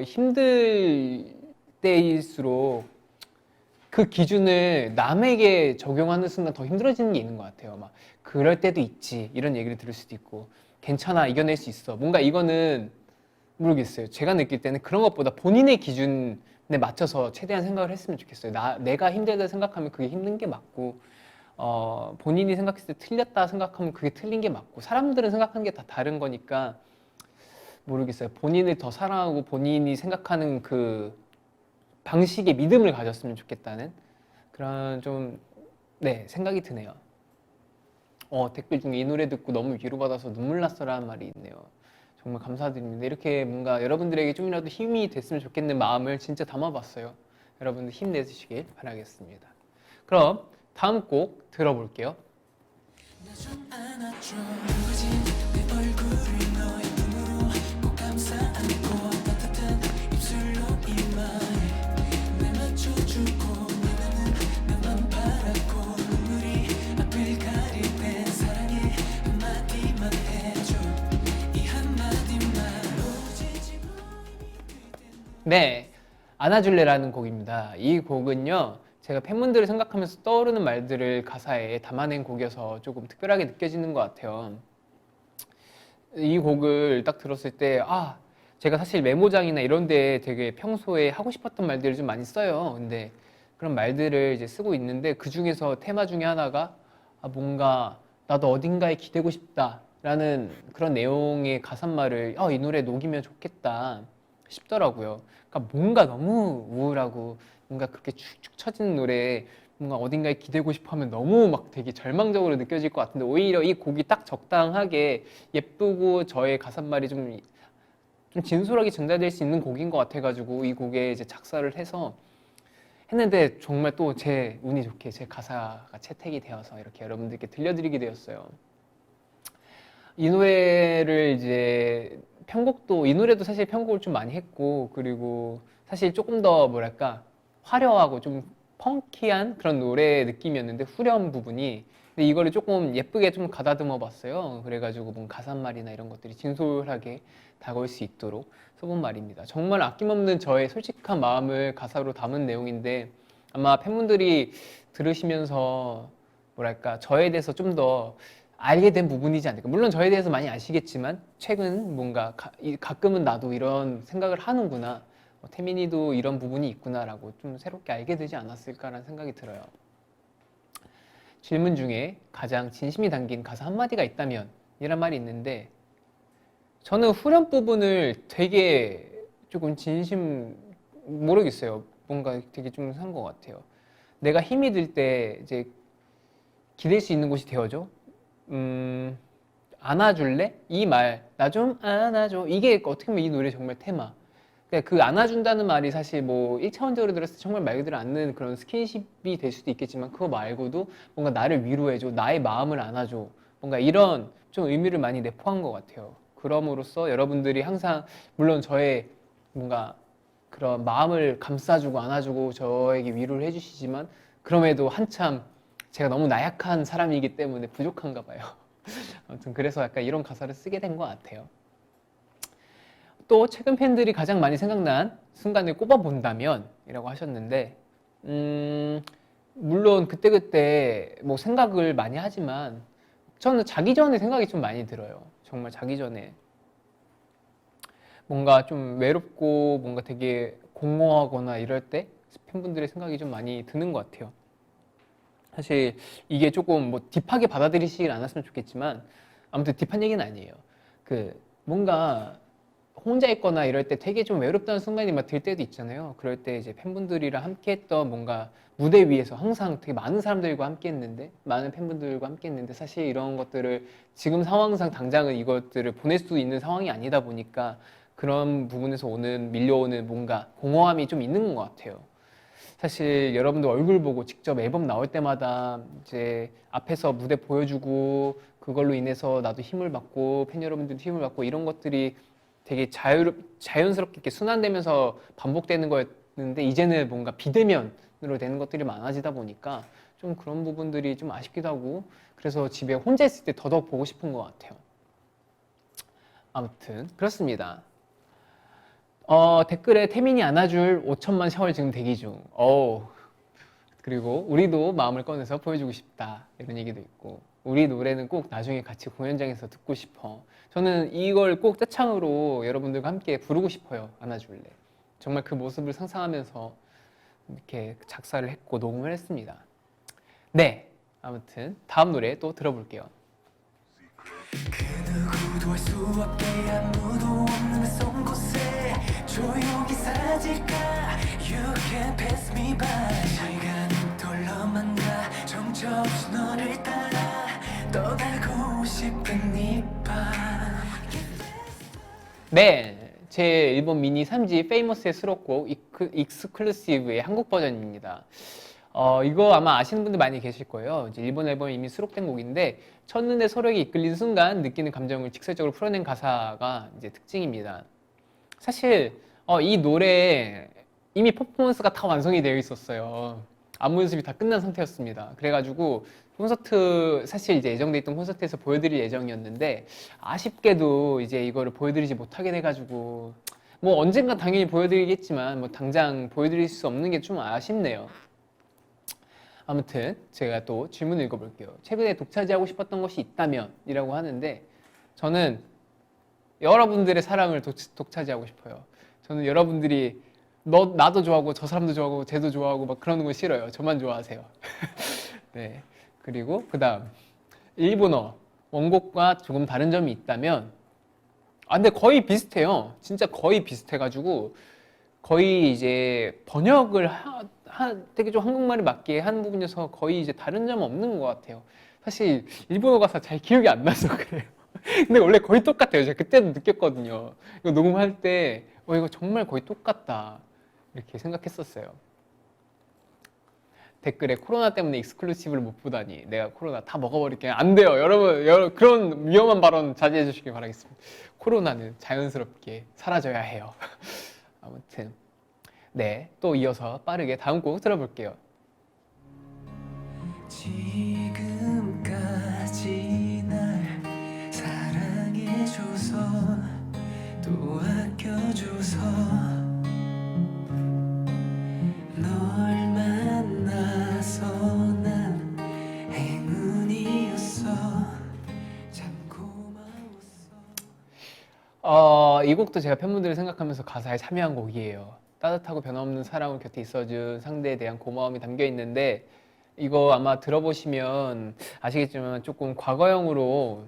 힘들 때일수록 그 기준을 남에게 적용하는 순간 더 힘들어지는 게 있는 것 같아요. 막 그럴 때도 있지 이런 얘기를 들을 수도 있고 괜찮아 이겨낼 수 있어 뭔가 이거는 모르겠어요. 제가 느낄 때는 그런 것보다 본인의 기준에 맞춰서 최대한 생각을 했으면 좋겠어요. 내가 힘들다 생각하면 그게 힘든 게 맞고 본인이 생각했을 때 틀렸다 생각하면 그게 틀린 게 맞고 사람들은 생각하는 게 다 다른 거니까 모르겠어요. 본인을 더 사랑하고 본인이 생각하는 그 방식의 믿음을 가졌으면 좋겠다는 그런 좀 네, 생각이 드네요. 댓글 중에 이 노래 듣고 너무 위로받아서 눈물 났어라는 말이 있네요. 정말 감사드립니다. 이렇게 뭔가 여러분들에게 좀이라도 힘이 됐으면 좋겠는 마음을 진짜 담아봤어요. 여러분들 힘내주시길 바라겠습니다. 그럼 다음 곡 들어볼게요. 네, 안아줄래라는 곡입니다. 이 곡은요, 제가 팬분들을 생각하면서 떠오르는 말들을 가사에 담아낸 곡이어서 조금 특별하게 느껴지는 것 같아요. 이 곡을 딱 들었을 때, 제가 사실 메모장이나 이런 데 되게 평소에 하고 싶었던 말들을 좀 많이 써요. 근데 그런 말들을 이제 쓰고 있는데 그 중에서 테마 중에 하나가 뭔가 나도 어딘가에 기대고 싶다라는 그런 내용의 가사말을 이 노래에 녹이면 좋겠다 싶더라고요. 그러니까 뭔가 너무 우울하고 뭔가 그렇게 축축 처진 노래에 뭔가 어딘가에 기대고 싶어 하면 너무 막 되게 절망적으로 느껴질 것 같은데 오히려 이 곡이 딱 적당하게 예쁘고 저의 가사말이 좀 진솔하게 전달될 수 있는 곡인 것 같아가지고 이 곡에 이제 작사를 해서 했는데 정말 또 제 운이 좋게 제 가사가 채택이 되어서 이렇게 여러분들께 들려드리게 되었어요. 이 노래를 이제 편곡도 이 노래도 사실 편곡을 좀 많이 했고 그리고 사실 조금 더 뭐랄까 화려하고 좀 펑키한 그런 노래 느낌이었는데 후렴 부분이 근데 이거를 조금 예쁘게 좀 가다듬어 봤어요. 그래가지고 뭔 가사말이나 이런 것들이 진솔하게 다가올 수 있도록 써본 말입니다. 정말 아낌없는 저의 솔직한 마음을 가사로 담은 내용인데 아마 팬분들이 들으시면서 뭐랄까 저에 대해서 좀더 알게 된 부분이지 않을까. 물론 저에 대해서 많이 아시겠지만 최근 뭔가 가끔은 나도 이런 생각을 하는구나. 태민이도 이런 부분이 있구나라고 좀 새롭게 알게 되지 않았을까라는 생각이 들어요. 질문 중에 가장 진심이 담긴 가사 한마디가 있다면 이란 말이 있는데 저는 후렴 부분을 되게 조금 진심 모르겠어요. 뭔가 되게 좀 산 것 같아요. 내가 힘이 들 때 이제 기댈 수 있는 곳이 되어줘. 안아줄래? 이 말, 나 좀 안아줘. 이게 어떻게 보면 이 노래 정말 테마. 그러니까 그 안아준다는 말이 사실 뭐 1차원적으로 들었을 때 정말 말 그대로 안는 그런 스킨십이 될 수도 있겠지만 그거 말고도 뭔가 나를 위로해줘. 나의 마음을 안아줘. 뭔가 이런 좀 의미를 많이 내포한 것 같아요. 그럼으로써 여러분들이 항상 물론 저의 뭔가 그런 마음을 감싸주고 안아주고 저에게 위로를 해주시지만 그럼에도 한참 제가 너무 나약한 사람이기 때문에 부족한가 봐요. 아무튼 그래서 약간 이런 가사를 쓰게 된 것 같아요. 또 최근 팬들이 가장 많이 생각난 순간을 꼽아본다면 이라고 하셨는데 물론 그때그때 뭐 생각을 많이 하지만 저는 자기 전에 생각이 좀 많이 들어요. 정말 자기 전에 뭔가 좀 외롭고 뭔가 되게 공허하거나 이럴 때 팬분들의 생각이 좀 많이 드는 것 같아요. 사실 이게 조금 뭐 딥하게 받아들이시길 않았으면 좋겠지만 아무튼 딥한 얘기는 아니에요. 그 뭔가 혼자 있거나 이럴 때 되게 좀 외롭다는 순간이 막 들 때도 있잖아요. 그럴 때 이제 팬분들이랑 함께 했던 뭔가 무대 위에서 항상 되게 많은 사람들과 함께 했는데 많은 팬분들과 함께 했는데 사실 이런 것들을 지금 상황상 당장은 이것들을 보낼 수 있는 상황이 아니다 보니까 그런 부분에서 밀려오는 뭔가 공허함이 좀 있는 것 같아요. 사실 여러분들 얼굴 보고 직접 앨범 나올 때마다 이제 앞에서 무대 보여주고 그걸로 인해서 나도 힘을 받고 팬 여러분들도 힘을 받고 이런 것들이 되게 자연스럽게 이렇게 순환되면서 반복되는 거였는데 이제는 뭔가 비대면으로 되는 것들이 많아지다 보니까 좀 그런 부분들이 좀 아쉽기도 하고 그래서 집에 혼자 있을 때 더더욱 보고 싶은 것 같아요. 아무튼 그렇습니다. 댓글에 태민이 안아줄 5천만 샤월 지금 대기 중. 그리고 우리도 마음을 꺼내서 보여주고 싶다 이런 얘기도 있고, 우리 노래는 꼭 나중에 같이 공연장에서 듣고 싶어. 저는 이걸 꼭 떼창으로 여러분들과 함께 부르고 싶어요. 안아줄래. 정말 그 모습을 상상하면서 이렇게 작사를 했고 녹음을 했습니다. 네, 아무튼 다음 노래 또 들어볼게요. 그 누구도 알 수 없게 아무도 없는 낯선 곳에 조용히 사라질까. You can pass me by. 시간은 돌러 만나 정처없이 너를 따라 떠나고 싶은 이 밤. 네, 제 일본 미니 3집 페이머스의 수록곡 익스클루시브의 한국 버전입니다. 이거 아마 아시는 분들 많이 계실 거예요. 이제 일본 앨범에 이미 수록된 곡인데 첫눈에 서로에게 이끌린 순간 느끼는 감정을 직설적으로 풀어낸 가사가 이제 특징입니다. 사실 이 노래 이미 퍼포먼스가 다 완성이 되어 있었어요. 안무 연습이 다 끝난 상태였습니다. 그래가지고 콘서트 사실 이제 예정돼 있던 콘서트에서 보여드릴 예정이었는데 아쉽게도 이제 이거를 보여드리지 못하게 돼가지고 뭐 언젠가 당연히 보여드리겠지만 뭐 당장 보여드릴 수 없는 게 좀 아쉽네요. 아무튼 제가 또 질문을 읽어볼게요. 최근에 독차지하고 싶었던 것이 있다면 이라고 하는데 저는 여러분들의 사랑을 독차지하고 싶어요. 저는 여러분들이 나도 좋아하고 저 사람도 좋아하고 쟤도 좋아하고 막 그러는 거 싫어요. 저만 좋아하세요. 네. 그리고 그 다음 일본어 원곡과 조금 다른 점이 있다면 근데 거의 비슷해요. 진짜 거의 비슷해가지고 거의 이제 번역을 되게 좀 한국말에 맞게 한 부분이어서 거의 이제 다른 점은 없는 것 같아요. 사실 일본어 가사 잘 기억이 안 나서 그래요. 근데 원래 거의 똑같아요. 제가 그때도 느꼈거든요. 이거 녹음할 때 이거 정말 거의 똑같다 이렇게 생각했었어요. 댓글에 코로나 때문에 익스클루시브를 못 보다니 내가 코로나 다 먹어버릴게. 안 돼요. 여러분 그런 위험한 발언 자제해 주시길 바라겠습니다. 코로나는 자연스럽게 사라져야 해요. 아무튼 네, 또 이어서 빠르게 다음 곡 들어볼게요. 지금까지 날 사랑해줘서 또 아껴줘서 널 만나서 난 행운이었어. 참 고마웠어. 이 곡도 제가 팬분들을 생각하면서 가사에 참여한 곡이에요. 따뜻하고 변함없는 사랑을 곁에 있어준 상대에 대한 고마움이 담겨 있는데 이거 아마 들어보시면 아시겠지만 조금 과거형으로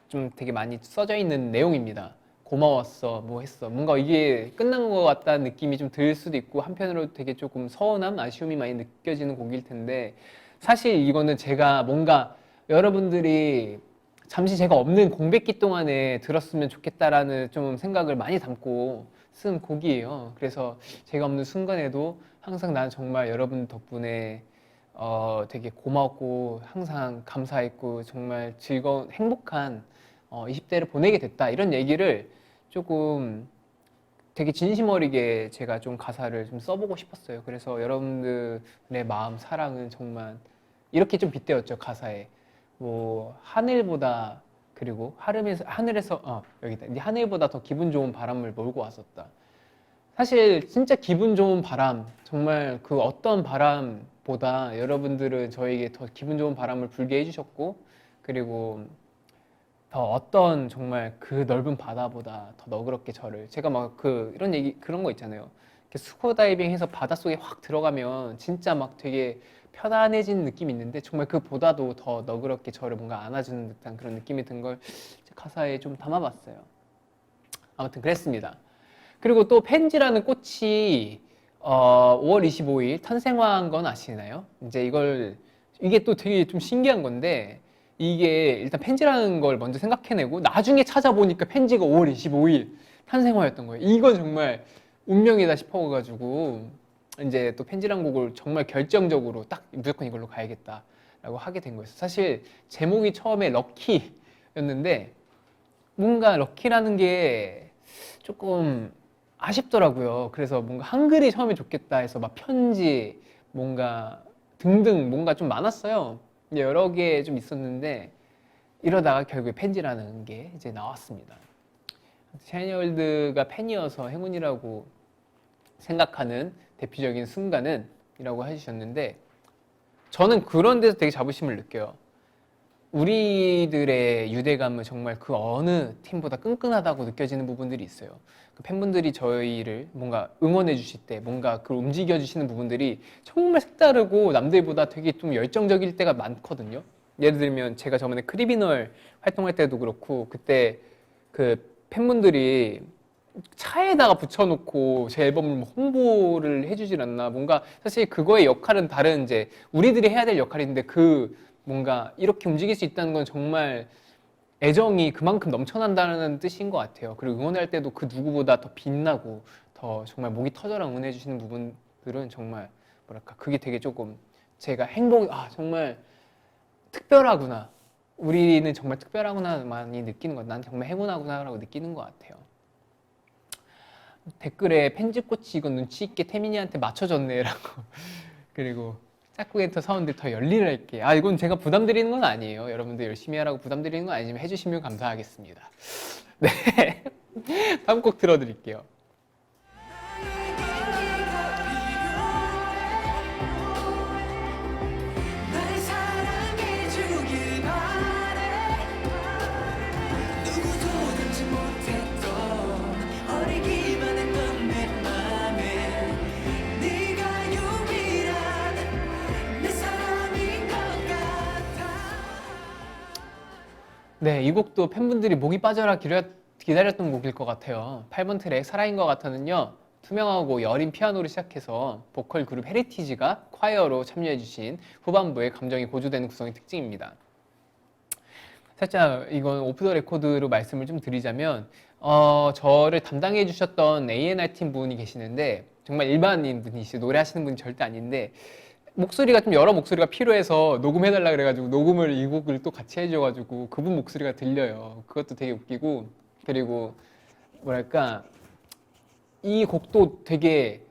좀 되게 많이 써져 있는 내용입니다. 고마웠어, 뭐 했어. 뭔가 이게 끝난 것 같다는 느낌이 좀 들 수도 있고 한편으로 되게 조금 서운함, 아쉬움이 많이 느껴지는 곡일 텐데 사실 이거는 제가 뭔가 여러분들이 잠시 제가 없는 공백기 동안에 들었으면 좋겠다라는 좀 생각을 많이 담고 쓴 곡이에요. 그래서 제가 없는 순간에도 항상 난 정말 여러분 덕분에 되게 고맙고 항상 감사했고 정말 즐거운 행복한 20대를 보내게 됐다 이런 얘기를 조금 되게 진심 어리게 제가 좀 가사를 좀 써보고 싶었어요. 그래서 여러분들의 마음 사랑은 정말 이렇게 좀 빗대었죠. 가사에 뭐 하늘보다 그리고 하늘에서 여기다 하늘보다 더 기분 좋은 바람을 몰고 왔었다. 사실 진짜 기분 좋은 바람, 정말 그 어떤 바람보다 여러분들은 저에게 더 기분 좋은 바람을 불게 해주셨고 그리고 더 어떤 정말 그 넓은 바다보다 더 너그럽게 제가 막 이런 얘기 그런 거 있잖아요. 이렇게 스쿠버 다이빙 해서 바닷속에 확 들어가면 진짜 막 되게 편안해진 느낌이 있는데 정말 그보다도 더 너그럽게 저를 뭔가 안아주는 듯한 그런 느낌이 든 걸 가사에 좀 담아봤어요. 아무튼 그랬습니다. 그리고 또 펜지라는 꽃이 5월 25일 탄생한 건 아시나요? 이제 이게 또 되게 좀 신기한 건데 이게 일단 펜지라는 걸 먼저 생각해내고 나중에 찾아보니까 펜지가 5월 25일 탄생화였던 거예요. 이건 정말 운명이다 싶어가지고 이제 또 펜지라는 곡을 정말 결정적으로 딱 무조건 이걸로 가야겠다라고 하게 된 거였어요. 사실 제목이 처음에 럭키였는데 뭔가 럭키라는 게 조금 아쉽더라고요. 그래서 뭔가 한글이 처음에 좋겠다 해서 막 편지 뭔가 등등 뭔가 좀 많았어요. 여러 개 좀 있었는데 이러다가 결국에 펜지라는 게 이제 나왔습니다. 샤이니월드가 팬이어서 행운이라고 생각하는 대표적인 순간은 이라고 해주셨는데 저는 그런 데서 되게 자부심을 느껴요. 우리들의 유대감은 정말 그 어느 팀보다 끈끈하다고 느껴지는 부분들이 있어요. 그 팬분들이 저희를 뭔가 응원해 주실 때 뭔가 그걸 움직여 주시는 부분들이 정말 색다르고 남들보다 되게 좀 열정적일 때가 많거든요. 예를 들면 제가 저번에 크리미널 활동할 때도 그렇고 그때 그 팬분들이 차에다가 붙여놓고 제 앨범을 뭐 홍보를 해주질 않나. 뭔가 사실 그거의 역할은 다른 이제 우리들이 해야 될 역할인데 그 뭔가 이렇게 움직일 수 있다는 건 정말 애정이 그만큼 넘쳐난다는 뜻인 것 같아요. 그리고 응원할 때도 그 누구보다 더 빛나고 더 정말 목이 터져라 응원해 주시는 부분들은 정말 뭐랄까 그게 되게 조금 제가 정말 특별하구나. 우리는 정말 특별하구나 많이 느끼는 것. 난 정말 행운하구나라고 느끼는 것 같아요. 댓글에 편집꼬치 이거 눈치 있게 태민이한테 맞춰줬네라고. 그리고 짝꿍엔터 사원들 더 열일할게. 이건 제가 부담드리는 건 아니에요. 여러분들 열심히 하라고 부담드리는 건 아니지만 해주시면 감사하겠습니다. 네. 다음 곡 들어드릴게요. 날 사랑해주길 바래 누구도 닮지 못했던 어리기만 했던 내 맘에 네가 유일한 내 사람인 것 같아. 네, 이 곡도 팬분들이 목이 빠져라 기다렸던 곡일 것 같아요. 8번 트랙 사랑인 것 같아는요. 투명하고 여린 피아노로 시작해서 보컬 그룹 헤리티지가 콰이어로 참여해주신 후반부에 감정이 고조되는 구성이 특징입니다. 살짝 이건 오프 더 레코드로 말씀을 좀 드리자면 저를 담당해 주셨던 A&R 팀 분이 계시는데 정말 일반인 분이시죠. 노래하시는 분이 절대 아닌데 목소리가 좀 여러 목소리가 필요해서 녹음해달라 그래가지고 녹음을 이 곡을 또 같이 해줘가지고 그분 목소리가 들려요. 그것도 되게 웃기고 그리고 뭐랄까 이 곡도 되게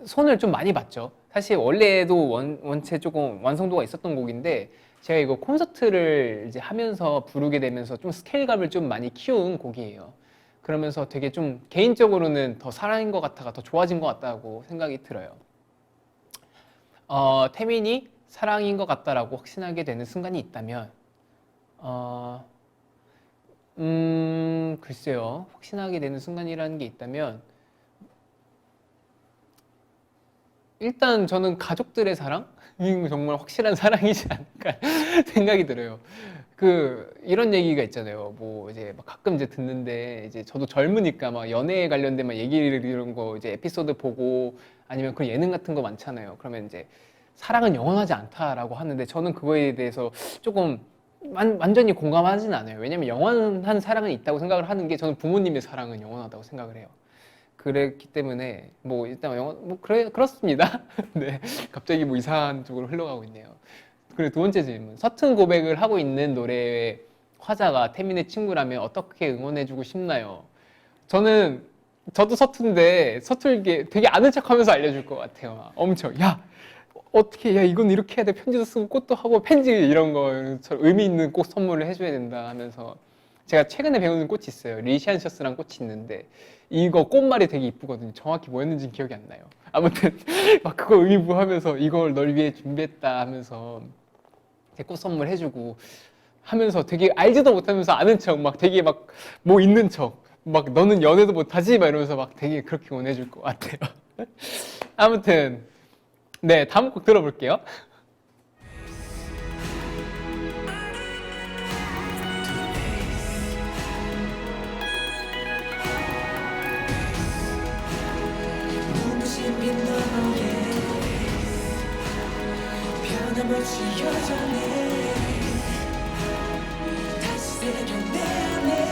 손을 좀 많이 봤죠. 사실 원래도 원체 조금 완성도가 있었던 곡인데 제가 이거 콘서트를 이제 하면서 부르게 되면서 좀 스케일감을 좀 많이 키운 곡이에요. 그러면서 되게 좀 개인적으로는 더 사랑인 것 같아가 더 좋아진 것 같다고 생각이 들어요. 태민이 사랑인 것 같다라고 확신하게 되는 순간이 있다면 글쎄요. 확신하게 되는 순간이라는 게 있다면 일단 저는 가족들의 사랑? 이 정말 확실한 사랑이지 않을까 생각이 들어요. 이런 얘기가 있잖아요. 뭐 이제 막 가끔 이제 듣는데 이제 저도 젊으니까 막 연애에 관련된 막 얘기를 이런 거 이제 에피소드 보고 아니면 그런 예능 같은 거 많잖아요. 그러면 이제 사랑은 영원하지 않다라고 하는데 저는 그거에 대해서 조금 완전히 공감하진 않아요. 왜냐면 영원한 사랑은 있다고 생각을 하는 게 저는 부모님의 사랑은 영원하다고 생각을 해요. 그랬기 때문에 뭐 일단 그렇습니다. 네, 갑자기 뭐 이상한 쪽으로 흘러가고 있네요. 그리고 두 번째 질문. 서툰 고백을 하고 있는 노래의 화자가 태민의 친구라면 어떻게 응원해주고 싶나요? 저도 서툰데 서툴게 되게 아는 척하면서 알려줄 것 같아요. 엄청 야 어떻게 야 이건 이렇게 해야 돼 편지도 쓰고 꽃도 하고 편지 이런 거 의미 있는 꽃 선물을 해줘야 된다 하면서 제가 최근에 배우는 꽃이 있어요. 리시안셔스라는 꽃이 있는데 이거 꽃말이 되게 이쁘거든요. 정확히 뭐였는지 기억이 안 나요. 아무튼 막 그거 의미부하면서 이걸 널 위해 준비했다 하면서 꽃 선물 해주고 하면서 되게 알지도 못하면서 아는 척 막 되게 막 뭐 있는 척 막 너는 연애도 못하지 막 이러면서 막 되게 그렇게 원해줄 것 같아요. 아무튼 네 다음 곡 들어볼게요. 눈부신 빛 너의 변함없이 여전해 다시 새겨 내 안에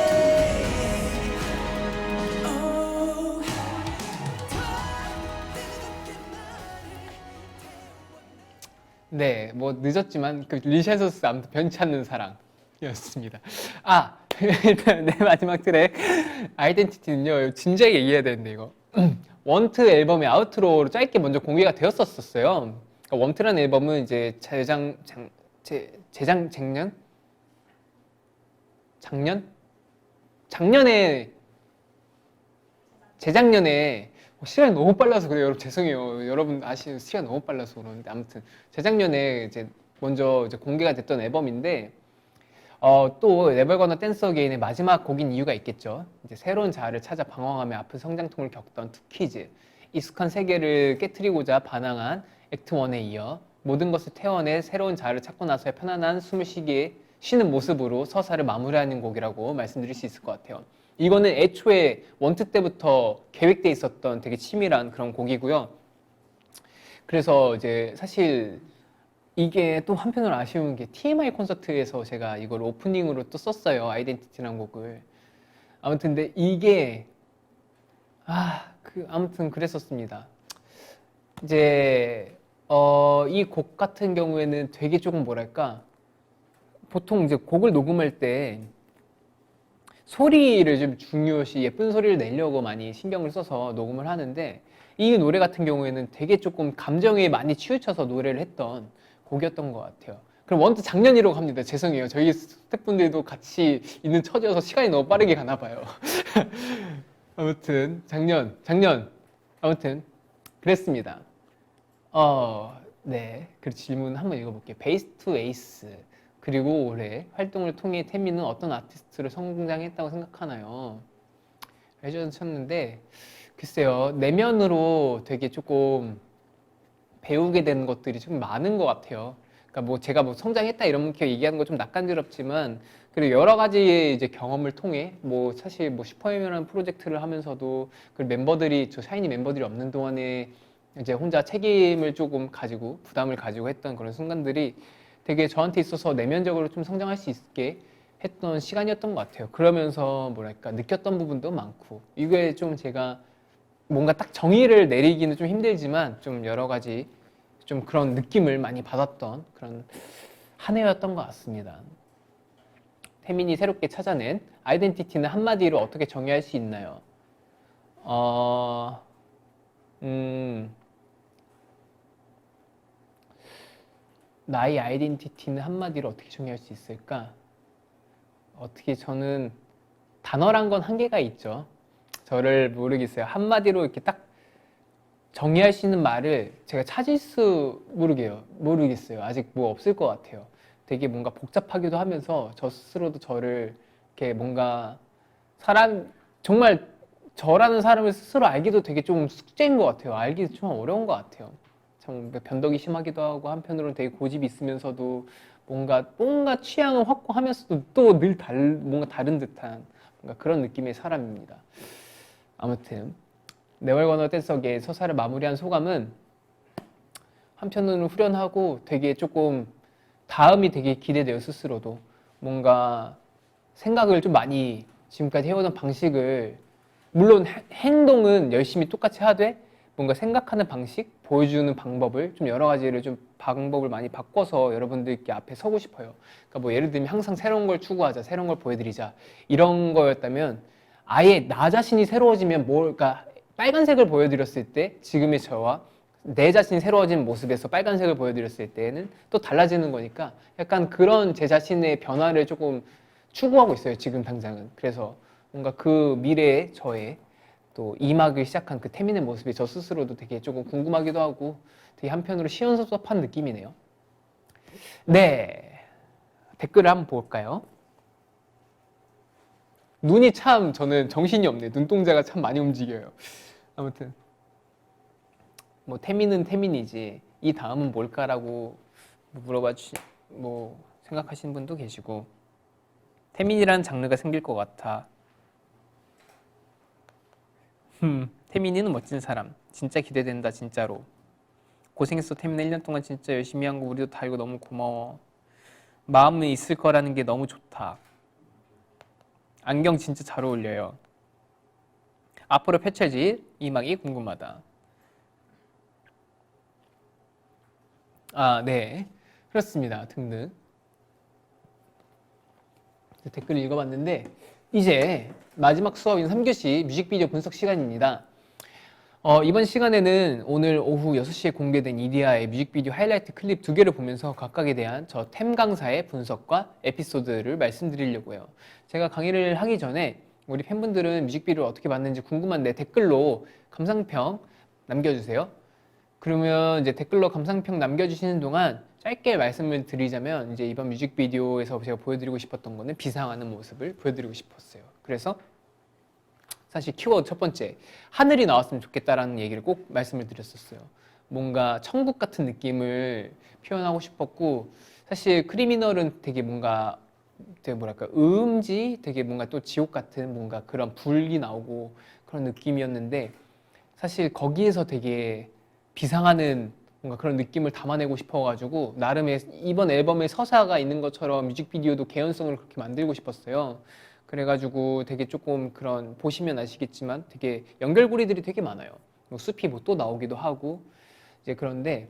네, 뭐 늦었지만 그 리샤소스 아무튼 변치 않는 사랑이었습니다. 일단 내 마지막 트랙 아이덴티티는요. 진지하게 얘기해야 되는데 이거 원트 앨범의 아우트로로 짧게 먼저 공개가 되었었어요. 그러니까 원트라는 앨범은 이제 재작년에 시간이 너무 빨라서 그래요. 여러분 죄송해요. 여러분 아시는 시간이 너무 빨라서 그러는데 아무튼 재작년에 이제 먼저 이제 공개가 됐던 앨범인데 또 네벌거너 댄스 어게인의 마지막 곡인 이유가 있겠죠. 이제 새로운 자아를 찾아 방황하며 아픈 성장통을 겪던 투키즈, 익숙한 세계를 깨트리고자 반항한 액트 1에 이어 모든 것을 태워내 새로운 자아를 찾고 나서야 편안한 숨을 쉬는 모습으로 서사를 마무리하는 곡이라고 말씀드릴 수 있을 것 같아요. 이거는 애초에 원투 때부터 계획돼 있었던 되게 치밀한 그런 곡이고요. 그래서 이제 사실 이게 또 한편으로 아쉬운 게 TMI 콘서트에서 제가 이걸 오프닝으로 또 썼어요. 아이덴티티라는 곡을. 아무튼 근데 이게 아무튼 그랬었습니다. 이제 이 곡 같은 경우에는 되게 조금 뭐랄까 보통 이제 곡을 녹음할 때 소리를 좀 중요시 예쁜 소리를 내려고 많이 신경을 써서 녹음을 하는데 이 노래 같은 경우에는 되게 조금 감정에 많이 치우쳐서 노래를 했던 곡이었던 것 같아요. 그럼 원투 작년이라고 합니다. 죄송해요. 저희 스태프분들도 같이 있는 처지여서 시간이 너무 빠르게 가나 봐요. 아무튼 작년 아무튼 그랬습니다. 네. 그 질문 한번 읽어볼게요. 베이스 투 에이스 그리고 올해 활동을 통해 태민은 어떤 아티스트로 성장했다고 생각하나요? 해주셨는데 글쎄요. 내면으로 되게 조금 배우게 되는 것들이 좀 많은 것 같아요. 그러니까 뭐 제가 뭐 성장했다 이렇게 얘기하는 거 좀 낯간지럽지만 그리고 여러 가지의 이제 경험을 통해 뭐 사실 뭐 슈퍼엠이라는 프로젝트를 하면서도 그 멤버들이 저 샤이니 멤버들이 없는 동안에 이제 혼자 책임을 조금 가지고 부담을 가지고 했던 그런 순간들이 되게 저한테 있어서 내면적으로 좀 성장할 수 있게 했던 시간이었던 것 같아요. 그러면서 뭐랄까 느꼈던 부분도 많고 이게 좀 제가 뭔가 딱 정의를 내리기는 좀 힘들지만 좀 여러 가지 좀 그런 느낌을 많이 받았던 그런 한 해였던 것 같습니다. 태민이 새롭게 찾아낸 아이덴티티는 한마디로 어떻게 정의할 수 있나요? 나의 아이덴티티는 한마디로 어떻게 정의할 수 있을까? 어떻게 저는 단어란 건 한계가 있죠. 저를 모르겠어요. 한마디로 이렇게 딱 정의할 수 있는 말을 제가 찾을 수 모르겠어요. 아직 뭐 없을 것 같아요. 되게 뭔가 복잡하기도 하면서 저 스스로도 저를 이렇게 뭔가 정말 저라는 사람을 스스로 알기도 되게 좀 숙제인 것 같아요. 알기 좀 어려운 것 같아요. 참 변덕이 심하기도 하고 한편으로는 되게 고집이 있으면서도 뭔가 취향을 확고하면서도 또 늘 뭔가 다른 듯한 뭔가 그런 느낌의 사람입니다. 아무튼 네벌거너 댄서계의 서사를 마무리한 소감은 한편으로는 후련하고 되게 조금 다음이 되게 기대돼요. 스스로도 뭔가 생각을 좀 많이 지금까지 해오던 방식을 물론 행동은 열심히 똑같이 하되 뭔가 생각하는 방식, 보여주는 방법을 좀 여러 가지를 좀 방법을 많이 바꿔서 여러분들께 앞에 서고 싶어요. 그러니까 뭐 예를 들면 항상 새로운 걸 추구하자, 새로운 걸 보여드리자 이런 거였다면 아예 나 자신이 새로워지면 그러니까 빨간색을 보여드렸을 때 지금의 저와 내 자신이 새로워진 모습에서 빨간색을 보여드렸을 때는 또 달라지는 거니까 약간 그런 제 자신의 변화를 조금 추구하고 있어요. 지금 당장은. 그래서 뭔가 그 미래의 저의 또 2막을 시작한 그 태민의 모습이 저 스스로도 되게 조금 궁금하기도 하고 되게 한편으로 시원섭섭한 느낌이네요. 네. 댓글을 한번 볼까요? 눈이 참 저는 정신이 없네. 눈동자가 참 많이 움직여요. 아무튼 뭐 태민은 태민이지 이 다음은 뭘까라고 생각하시는 분도 계시고 태민이라는 장르가 생길 것 같아. 태민이는 멋진 사람. 진짜 기대된다 진짜로. 고생했어 태민아. 1년 동안 진짜 열심히 한 거 우리도 다 알고 너무 고마워. 마음은 있을 거라는 게 너무 좋다. 안경 진짜 잘 어울려요. 앞으로 펼쳐질 2막이 궁금하다. 네. 그렇습니다. 등등. 댓글 읽어봤는데 이제 마지막 수업인 3교시 뮤직비디오 분석 시간입니다. 이번 시간에는 오늘 오후 6시에 공개된 이디아의 뮤직비디오 하이라이트 클립 2개를 보면서 각각에 대한 저 템 강사의 분석과 에피소드를 말씀드리려고 해요. 제가 강의를 하기 전에 우리 팬분들은 뮤직비디오를 어떻게 봤는지 궁금한데 댓글로 감상평 남겨주세요. 그러면 이제 댓글로 감상평 남겨주시는 동안 짧게 말씀을 드리자면 이제 이번 뮤직비디오에서 제가 보여드리고 싶었던 거는 비상하는 모습을 보여드리고 싶었어요. 그래서 사실 키워드 첫 번째, 하늘이 나왔으면 좋겠다라는 얘기를 꼭 말씀을 드렸었어요. 뭔가 천국 같은 느낌을 표현하고 싶었고, 사실 크리미널은 되게 뭔가 되게 뭐랄까 음지 되게 뭔가 또 지옥 같은 뭔가 그런 불이 나오고 그런 느낌이었는데, 사실 거기에서 되게 비상하는 뭔가 그런 느낌을 담아내고 싶어가지고 나름의 이번 앨범에 서사가 있는 것처럼 뮤직비디오도 개연성을 그렇게 만들고 싶었어요. 그래가지고 되게 조금 그런, 보시면 아시겠지만 되게 연결고리들이 되게 많아요. 뭐 숲이 뭐 또 나오기도 하고 이제. 그런데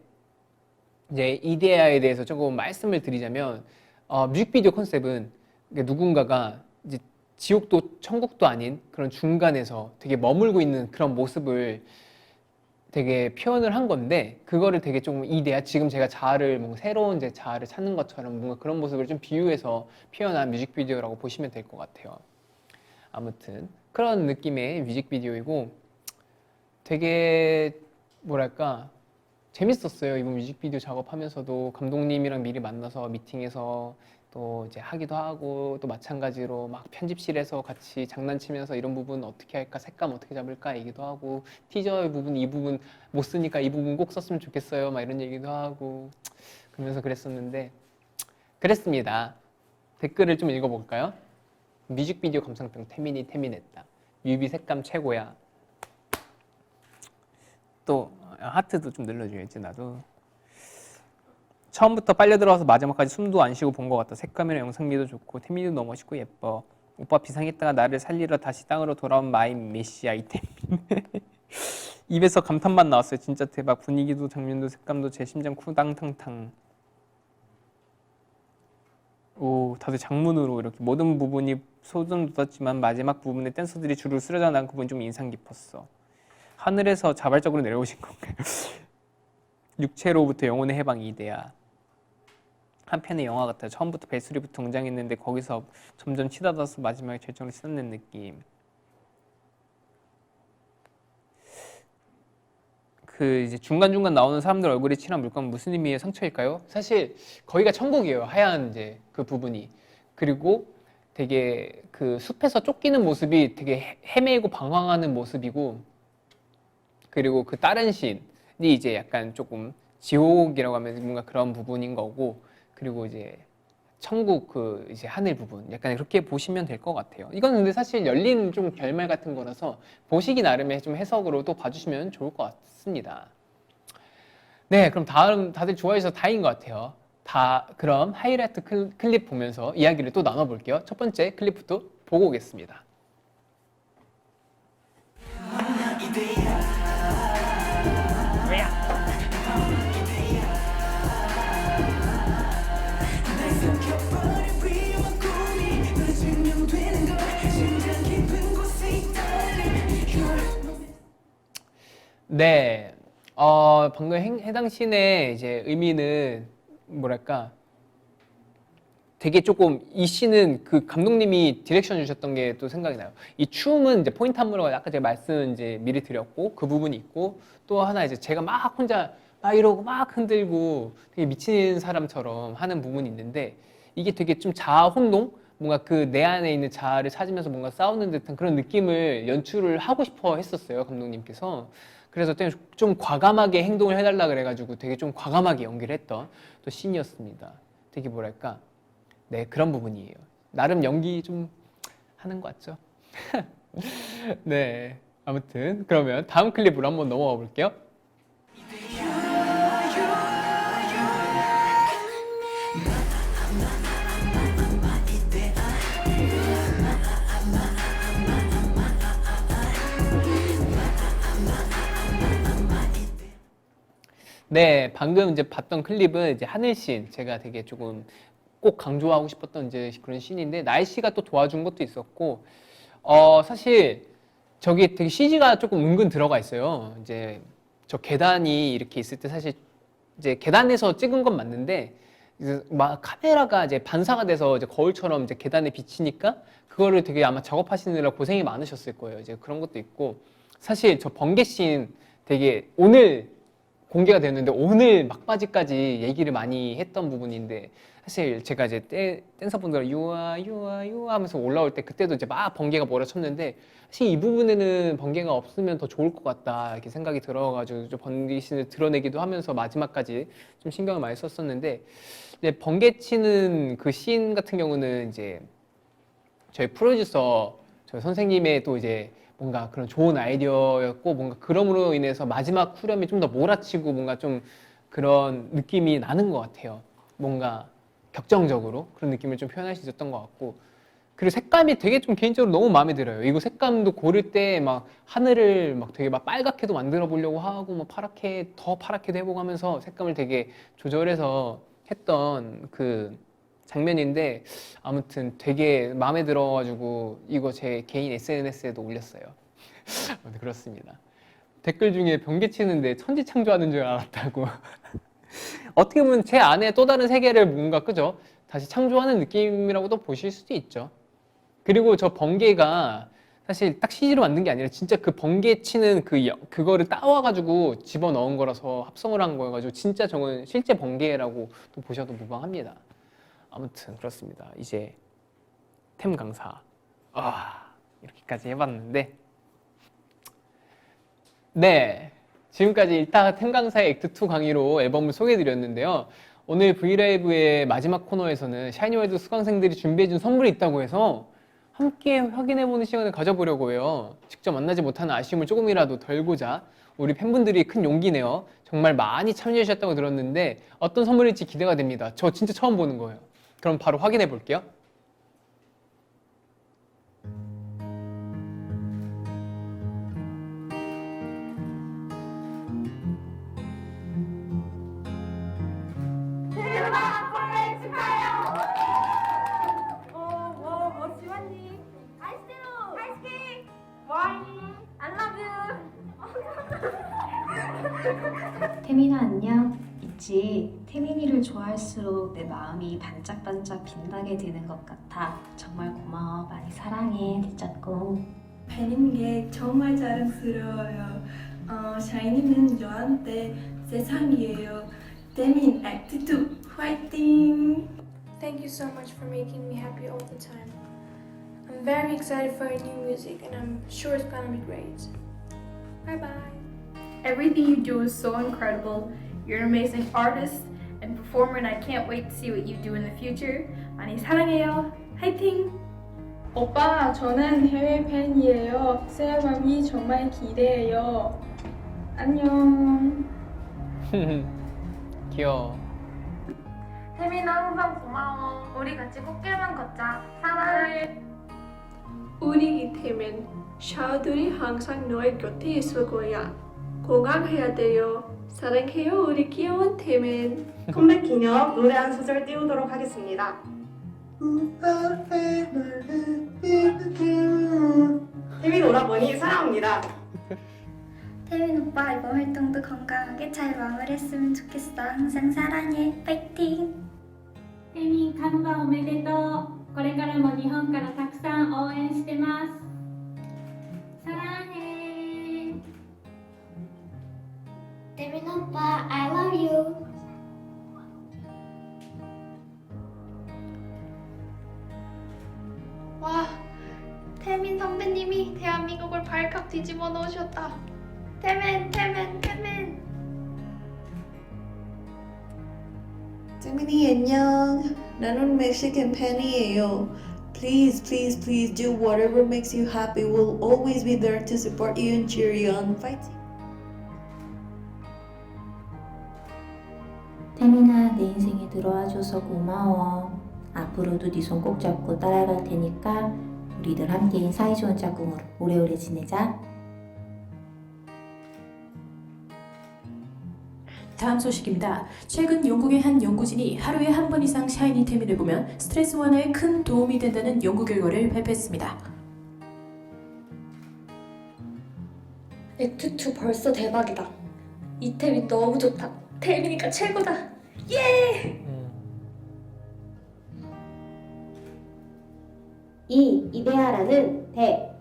이제 이데아에 대해서 조금 말씀을 드리자면, 뮤직비디오 컨셉은 누군가가 이제 지옥도 천국도 아닌 그런 중간에서 되게 머물고 있는 그런 모습을 되게 표현을 한 건데, 그거를 되게 좀 이데아, 지금 제가 자아를 뭔가 새로운 제 자아를 찾는 것처럼 뭔가 그런 모습을 좀 비유해서 표현한 뮤직비디오라고 보시면 될 것 같아요. 아무튼 그런 느낌의 뮤직비디오이고 되게 뭐랄까 재밌었어요. 이번 뮤직비디오 작업하면서도 감독님이랑 미리 만나서 미팅해서 또 이제 하기도 하고, 또 마찬가지로 막 편집실에서 같이 장난치면서 이런 부분 어떻게 할까, 색감 어떻게 잡을까 얘기도 하고, 티저의 부분 이 부분 못 쓰니까 이 부분 꼭 썼으면 좋겠어요 막 이런 얘기도 하고 그러면서 그랬었는데 그랬습니다. 댓글을 좀 읽어볼까요? 뮤직비디오 감상평 태민이 태민했다. 뮤비 색감 최고야. 또 하트도 좀 눌러줘야지 나도. 처음부터 빨려 들어와서 마지막까지 숨도 안 쉬고 본 것 같다. 색감이랑 영상미도 좋고 태민이도 너무 멋있고 예뻐. 오빠 비상했다가 나를 살리러 다시 땅으로 돌아온 마이 메시아 이태민. 입에서 감탄만 나왔어요. 진짜 대박. 분위기도 장면도 색감도 제 심장 쿠당탕탕. 오, 다들 장문으로 이렇게 모든 부분이 소름 돋았지만 마지막 부분에 댄서들이 줄을 쓰러져 나간 그 부분이 좀 인상 깊었어. 하늘에서 자발적으로 내려오신 건가요? 육체로부터 영혼의 해방 이데아. 한편의 영화 같아요. 처음부터 벨소리부터 등장했는데 거기서 점점 치닫아서 마지막에 절정을 씻어낸 느낌. 그 이제 중간중간 나오는 사람들 얼굴에 칠한 물감은 무슨 의미의 상처일까요? 사실 거기가 천국이에요. 하얀 이제 그 부분이. 그리고 되게 그 숲에서 쫓기는 모습이 되게 헤매고 방황하는 모습이고, 그리고 그 다른 씬이 이제 약간 조금 지옥이라고 하면 뭔가 그런 부분인 거고, 그리고 이제 천국 그 이제 하늘 부분 약간 그렇게 보시면 될 것 같아요. 이건 근데 사실 열린 좀 결말 같은 거라서 보시기 나름의 좀 해석으로 또 봐주시면 좋을 것 같습니다. 네, 그럼 다음 다들 좋아해 주셔서 다행인 것 같아요. 그럼 하이라이트 클립 보면서 이야기를 또 나눠볼게요. 첫 번째 클립부터 보고 오겠습니다. 네, 방금 해당 씬의 이제 의미는 뭐랄까 되게 조금, 이 씬은 그 감독님이 디렉션 주셨던 게 또 생각이 나요. 이 춤은 이제 포인트 안무라고 아까 제가 말씀 이제 미리 드렸고 그 부분이 있고, 또 하나 이제 제가 막 혼자 막 이러고 막 흔들고 되게 미친 사람처럼 하는 부분이 있는데, 이게 되게 좀 자아 혼동, 뭔가 그 내 안에 있는 자아를 찾으면서 뭔가 싸우는 듯한 그런 느낌을 연출을 하고 싶어 했었어요, 감독님께서. 그래서 좀 과감하게 행동을 해달라 그래가지고 되게 좀 과감하게 연기를 했던 또 씬이었습니다. 되게 뭐랄까, 네, 그런 부분이에요. 나름 연기 좀 하는 것 같죠? 네, 아무튼 그러면 다음 클립으로 한번 넘어가 볼게요. 네, 방금 이제 봤던 클립은 이제 하늘씬, 제가 되게 조금 꼭 강조하고 싶었던 이제 그런 씬인데, 날씨가 또 도와준 것도 있었고, 사실 저기 되게 CG가 조금 은근 들어가 있어요. 이제 저 계단이 이렇게 있을 때 사실 이제 계단에서 찍은 건 맞는데 이제 막 카메라가 이제 반사가 돼서 이제 거울처럼 이제 계단에 비치니까 그거를 되게 아마 작업하시느라 고생이 많으셨을 거예요. 이제 그런 것도 있고 사실 저 번개 씬 되게 오늘 공개가 됐는데 오늘 막바지까지 얘기를 많이 했던 부분인데 사실 제가 이제 댄서분들 유아 하면서 올라올 때 그때도 이제 막 번개가 몰아쳤는데 사실 이 부분에는 번개가 없으면 더 좋을 것 같다 이렇게 생각이 들어가지고 좀 번개 씬을 드러내기도 하면서 마지막까지 좀 신경을 많이 썼었는데 근데 번개 치는 그 씬 같은 경우는 이제 저희 프로듀서 저희 선생님의 또 이제 뭔가 그런 좋은 아이디어였고 뭔가 그럼으로 인해서 마지막 후렴이 좀 더 몰아치고 뭔가 좀 그런 느낌이 나는 것 같아요. 뭔가 격정적으로 그런 느낌을 좀 표현할 수 있었던 것 같고 그리고 색감이 되게 좀 개인적으로 너무 마음에 들어요. 이거 색감도 고를 때 막 하늘을 막 되게 막 빨갛게도 만들어 보려고 하고 뭐 파랗게 더 파랗게도 해보고 하면서 색감을 되게 조절해서 했던 그 장면인데 아무튼 되게 마음에 들어가지고 이거 제 개인 SNS에도 올렸어요. 아무튼 그렇습니다. 댓글 중에 번개 치는데 천지 창조하는 줄 알았다고. 어떻게 보면 제 안에 또 다른 세계를 뭔가 그죠? 다시 창조하는 느낌이라고도 보실 수도 있죠. 그리고 저 번개가 사실 딱 CG로 만든 게 아니라 진짜 그 번개 치는 그거를 따와가지고 집어 넣은 거라서 합성을 한 거여가지고 진짜 저건 실제 번개라고 또 보셔도 무방합니다. 아무튼 그렇습니다. 이제 템 강사 이렇게까지 해봤는데 네 지금까지 일타 템 강사의 액트 2 강의로 앨범을 소개해드렸는데요. 오늘 브이라이브의 마지막 코너에서는 샤이니월드 수강생들이 준비해준 선물이 있다고 해서 함께 확인해보는 시간을 가져보려고 해요. 직접 만나지 못하는 아쉬움을 조금이라도 덜고자 우리 팬분들이 큰 용기내어 정말 많이 참여해주셨다고 들었는데 어떤 선물일지 기대가 됩니다. 저 진짜 처음 보는 거예요. 그럼 바로 확인해 볼게요. 뭐 지웠니? 아이스크림! 와인! I love you! 태민아 안녕. 있지. 태민이를 좋아할수록 내 마음이 반짝반짝 빛나게 되는 것 같아. 정말 고마워. 많이 사랑해. 내 짝꿍. 팬인 게 정말 자랑스러워요. 샤이니는 저한테 세상이에요. 태민 액트 2 화이팅! Thank you so much for making me happy all the time. I'm very excited for your new music and I'm sure it's gonna be great. Bye bye. Everything you do is so incredible. You're an amazing artist and performer, and I can't wait to see what you do in the future. 많이 사랑해요. 화이팅! 오빠, 저는 해외 팬이에요. 새 앨범이 정말 기대해요. 안녕. 귀여워. 태민아 항상 고마워. 우리 같이 꽃길만 걷자. 사랑해. 우리 태민, 샤오들이 항상 너의 곁에 있을 거야. 건강해야 돼요. 사랑해요, 우리 귀여운 태민. 컴백 기념 노래 한 소절 띄우도록 하겠습니다. 태민 오라버니 사랑합니다. 태민 오빠 이번 활동도 건강하게 잘 마무리했으면 좋겠어. 항상 사랑해. 파이팅! テミンカムバおめでとう。これからも日本からたくさん応援してます。サラヘー。 태민 오빠 I love you. 와, 태민 선배님이 대한민국을 발칵 뒤집어 놓으셨다. 태민. 태민이 안녕. 나는 멕시칸 팬이에요. Please do whatever makes you happy. We'll always be there to support you and cheer you on. Fighting. 태민아 내 인생에 들어와줘서 고마워. 앞으로도 네 손 꼭 잡고 따라갈 테니까 우리들 함께인 사이좋은 짝꿍으로 오래오래 지내자. 다음 소식입니다. 최근 영국의 한 연구진이 하루에 한 번 이상 샤이니 태민을 보면 스트레스 완화에 큰 도움이 된다는 연구 결과를 발표했습니다. 액트 2 벌써 대박이다. 이 태민 너무 좋다. 태민이가 최고다. 예! 함께하라는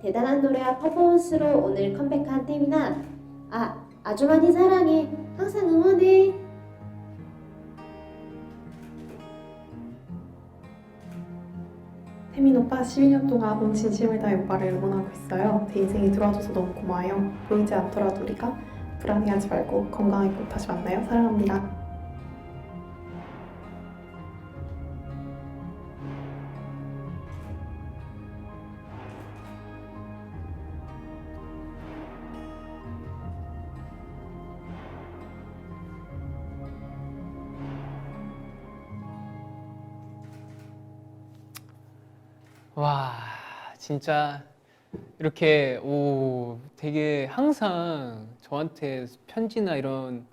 대단한 노래와 퍼포먼스로 오늘 컴백한 태민아. 아주 많이 사랑해. 항상 응원해. 태민 오빠 12년 동안 온 진심을 다해 오빠를 응원하고 있어요. 내 인생에 들어와줘서 너무 고마워요. 보이지 않더라도 우리가 불안해하지 말고 건강하게 꼭 다시 만나요. 사랑합니다. 와, 진짜 이렇게 되게 항상 저한테 편지나 이런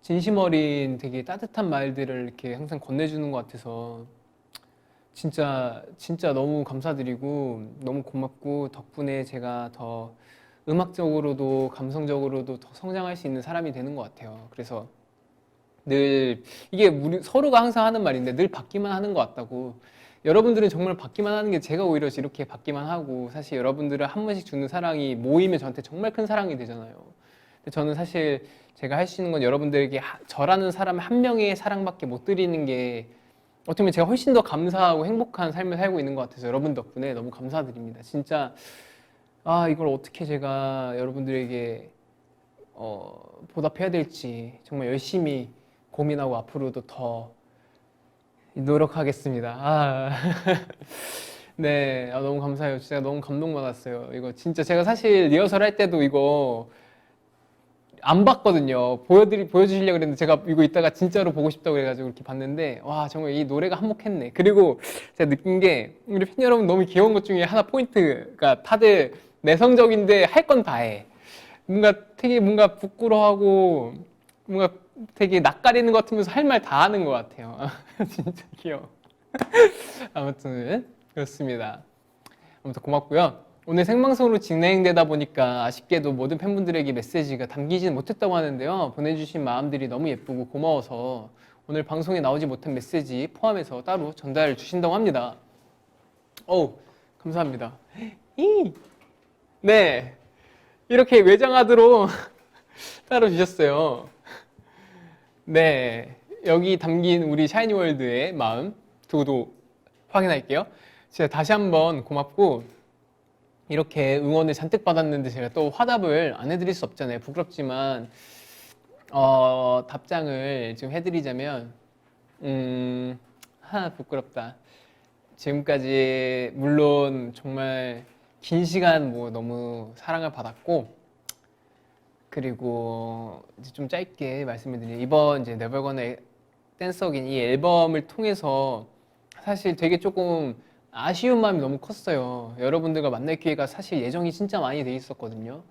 진심 어린 되게 따뜻한 말들을 이렇게 항상 건네주는 것 같아서 진짜 너무 감사드리고 너무 고맙고 덕분에 제가 더 음악적으로도 감성적으로도 더 성장할 수 있는 사람이 되는 것 같아요. 그래서 늘 이게 우리 서로가 항상 하는 말인데 늘 받기만 하는 것 같다고. 여러분들은 정말 받기만 하는 게 제가 오히려 이렇게 받기만 하고 사실 여러분들은 한 번씩 주는 사랑이 모이면 저한테 정말 큰 사랑이 되잖아요. 근데 저는 사실 제가 할 수 있는 건 여러분들에게 저라는 사람 한 명의 사랑밖에 못 드리는 게 어떻게 보면 제가 훨씬 더 감사하고 행복한 삶을 살고 있는 것 같아서 여러분 덕분에 너무 감사드립니다. 진짜 이걸 어떻게 제가 여러분들에게 보답해야 될지 정말 열심히 고민하고 앞으로도 더 노력하겠습니다. 네, 너무 감사해요. 진짜 너무 감동받았어요. 이거 진짜 제가 사실 리허설 할 때도 이거 안 봤거든요. 보여주시려고 그랬는데 제가 이거 이따가 진짜로 보고 싶다고 그래가지고 이렇게 봤는데 와 정말 이 노래가 한몫했네. 그리고 제가 느낀 게 우리 팬 여러분 너무 귀여운 것 중에 하나 포인트가 다들 내성적인데 할 건 다 해. 되게 뭔가 부끄러워하고 뭔가 되게 낯가리는 것 같으면서 할 말 다 하는 것 같아요. 진짜 귀여워. 아무튼 그렇습니다. 아무튼 고맙고요. 오늘 생방송으로 진행되다 보니까 아쉽게도 모든 팬분들에게 메시지가 담기지는 못했다고 하는데요. 보내주신 마음들이 너무 예쁘고 고마워서 오늘 방송에 나오지 못한 메시지 포함해서 따로 전달 주신다고 합니다. 감사합니다. 네, 이렇게 외장하드로 따로 주셨어요. 네, 여기 담긴 우리 샤이니월드의 마음 두고도 확인할게요. 제가 다시 한번 고맙고 이렇게 응원을 잔뜩 받았는데 제가 또 화답을 안 해드릴 수 없잖아요. 부끄럽지만 답장을 지금 해드리자면 부끄럽다. 지금까지 물론 정말 긴 시간 너무 사랑을 받았고 그리고 이제 좀 짧게 말씀을 드리면 이번 이제 Never Gonna Dance Again 이 앨범을 통해서 사실 되게 조금 아쉬운 마음이 너무 컸어요. 여러분들과 만날 기회가 사실 예정이 진짜 많이 돼 있었거든요.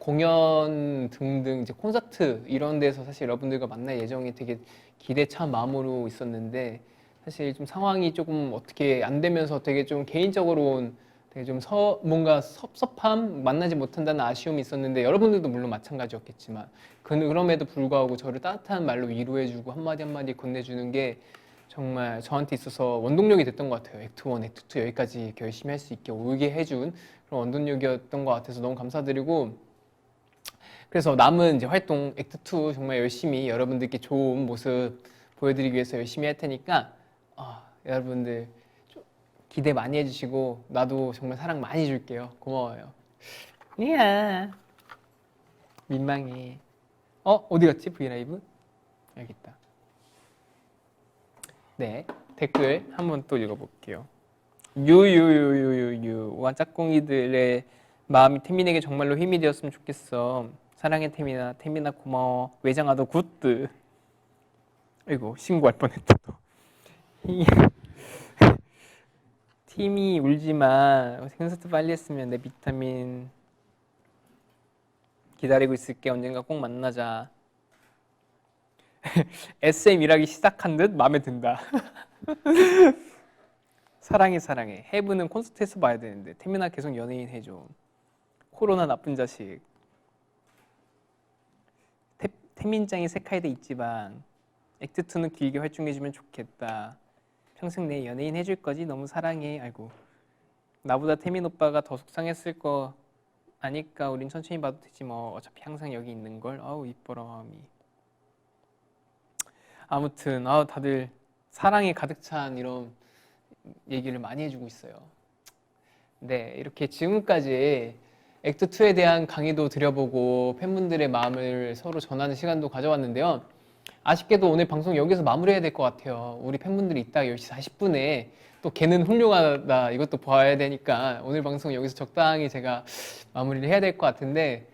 공연 등등 이제 콘서트 이런 데서 사실 여러분들과 만날 예정이 되게 기대 찬 마음으로 있었는데 사실 좀 상황이 조금 어떻게 안 되면서 되게 좀 개인적으로 되게 좀 뭔가 섭섭함, 만나지 못한다는 아쉬움이 있었는데 여러분들도 물론 마찬가지였겠지만 그럼에도 불구하고 저를 따뜻한 말로 위로해주고 한마디 한마디 건네주는 게 정말 저한테 있어서 원동력이 됐던 것 같아요. 액트 1, 액트 2 여기까지 이렇게 열심히 할 수 있게 오게 해준 그런 원동력이었던 것 같아서 너무 감사드리고 그래서 남은 이제 활동 액트 2 정말 열심히 여러분들께 좋은 모습 보여드리기 위해서 열심히 할 테니까 여러분들 기대 많이 해주시고 나도 정말 사랑 많이 줄게요. 고마워요. 이야 민망해. 어디 갔지 브이라이브? 여기 있다. 네, 댓글 한번 또 읽어볼게요. 유유유유유유 짝꿍이들의 마음이 태민에게 정말로 힘이 되었으면 좋겠어. 사랑해 태민아. 태민아 고마워. 외장하도 굿드. 아이고 신고할 뻔했다 또. 팀이 울지마. 콘서트 빨리 했으면 내 비타민 기다리고 있을게. 언젠가 꼭 만나자. SM 일하기 시작한 듯 마음에 든다. 사랑해. 헤브는 콘서트에서 봐야 되는데 태민아 계속 연예인 해줘. 코로나 나쁜 자식. 태민짱이 세카이드 있지만 액트 2는 길게 활동해주면 좋겠다. 평생 내 연예인 해줄 거지? 너무 사랑해. 아이고 나보다 태민 오빠가 더 속상했을 거 아니까 우린 천천히 봐도 되지 뭐. 어차피 항상 여기 있는 걸. 아우 이뻐라 마음이. 아무튼 다들 사랑에 가득 찬 이런 얘기를 많이 해주고 있어요. 네, 이렇게 지금까지 액트 2에 대한 강의도 드려보고 팬분들의 마음을 서로 전하는 시간도 가져왔는데요. 아쉽게도 오늘 방송 여기서 마무리해야 될 것 같아요. 우리 팬분들이 이따 10시 40분에 또 걔는 훌륭하다 이것도 봐야 되니까 오늘 방송 여기서 적당히 제가 마무리를 해야 될 것 같은데,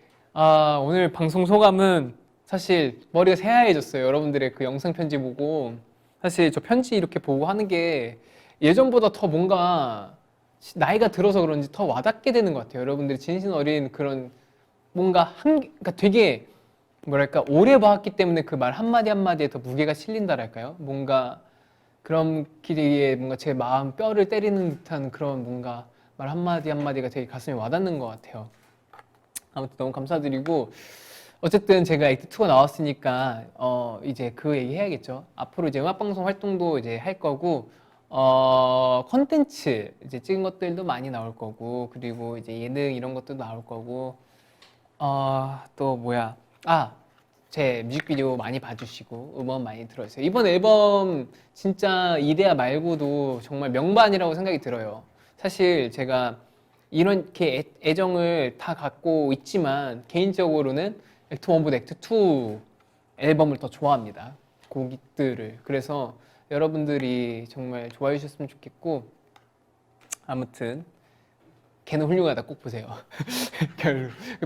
오늘 방송 소감은 사실 머리가 새하얘졌어요. 여러분들의 그 영상 편지 보고. 사실 저 편지 이렇게 보고 하는 게 예전보다 더 뭔가 나이가 들어서 그런지 더 와닿게 되는 것 같아요. 여러분들이 진심 어린 그런 뭔가 그러니까 되게 뭐랄까 오래 봐왔기 때문에 그 말 한마디 한마디에 더 무게가 실린다랄까요? 뭔가 그런 길이에 뭔가 제 마음 뼈를 때리는 듯한 그런 뭔가 말 한마디 한마디가 되게 가슴에 와닿는 것 같아요. 아무튼 너무 감사드리고, 어쨌든 제가 액트 2가 나왔으니까 이제 그 얘기 해야겠죠. 앞으로 이제 음악방송 활동도 이제 할 거고, 컨텐츠 이제 찍은 것들도 많이 나올 거고, 그리고 이제 예능 이런 것도 나올 거고, 또 뭐야, 제 뮤직비디오 많이 봐주시고 음원 많이 들어주세요. 이번 앨범 진짜 이데아 말고도 정말 명반이라고 생각이 들어요. 사실 제가 이렇게 애정을 다 갖고 있지만 개인적으로는 액트 1보다 액트 2 앨범을 더 좋아합니다. 곡들을. 그래서 여러분들이 정말 좋아해 주셨으면 좋겠고, 아무튼 걔는 훌륭하다 꼭 보세요.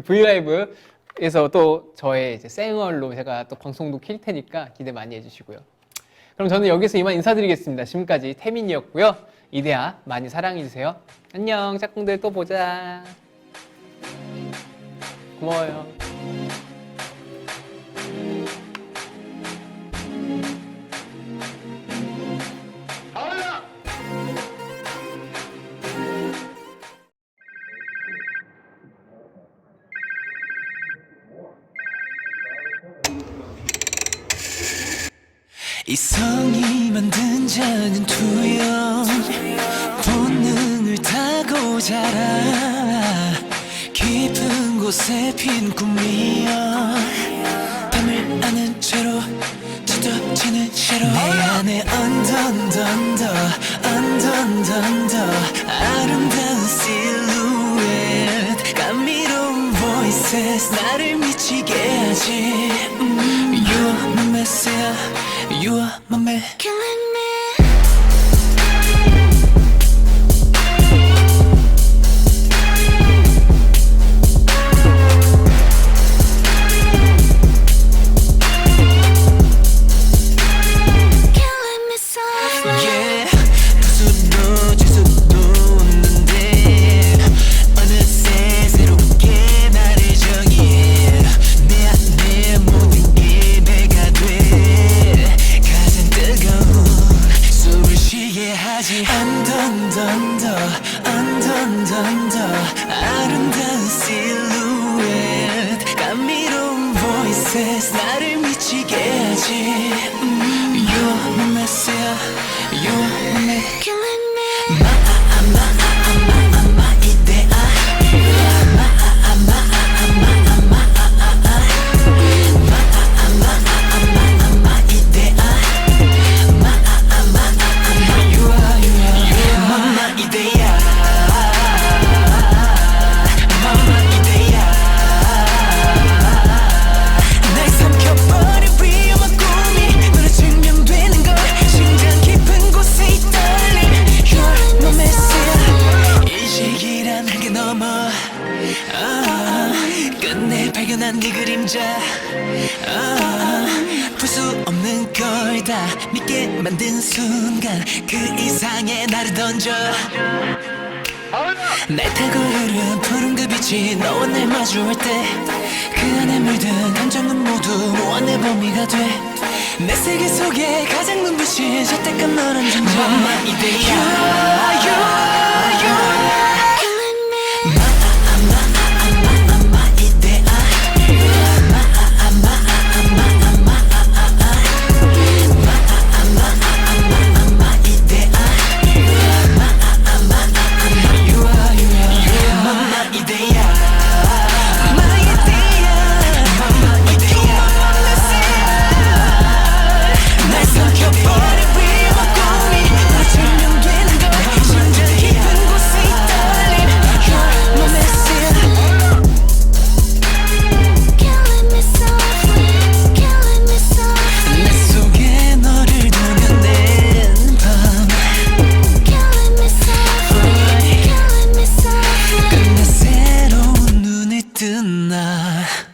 브이라이브에서 또 저의 이제 생얼로 제가 또 방송도 킬 테니까 기대 많이 해주시고요. 그럼 저는 여기서 이만 인사드리겠습니다. 지금까지 태민이었고요. 이데아 많이 사랑해주세요. 안녕 짝꿍들, 또 보자. 고마워요. 이성이 만든 자는 투영, 본능을 타고 자라. 깊은 곳에 핀 꿈이여, 밤을 아는 채로 짙어지는 채로 내 안에 언더 아름다운 실루엣, 감미로운 voices 나를 미치게 하지. You are my messiah, you are my man. Killing me. 아름다운 실루엣, 감미로운 voices 나를 미치게 하지. You are my messiah, you are my man. Killing me. My idea. 끝내 발견한 네 그림자, 풀 수 없는 걸 다 믿게 만든 순간, 그 이상의 나를 던져. 날 타고 흐른 푸른 그 빛이 너와 날 마주할 때, 그 안에 물든 감정은 모두 무한의 범위가 돼. 내 세계 속에 가장 눈부신 저때껏 너란 존재. My idea. You are you are 거야.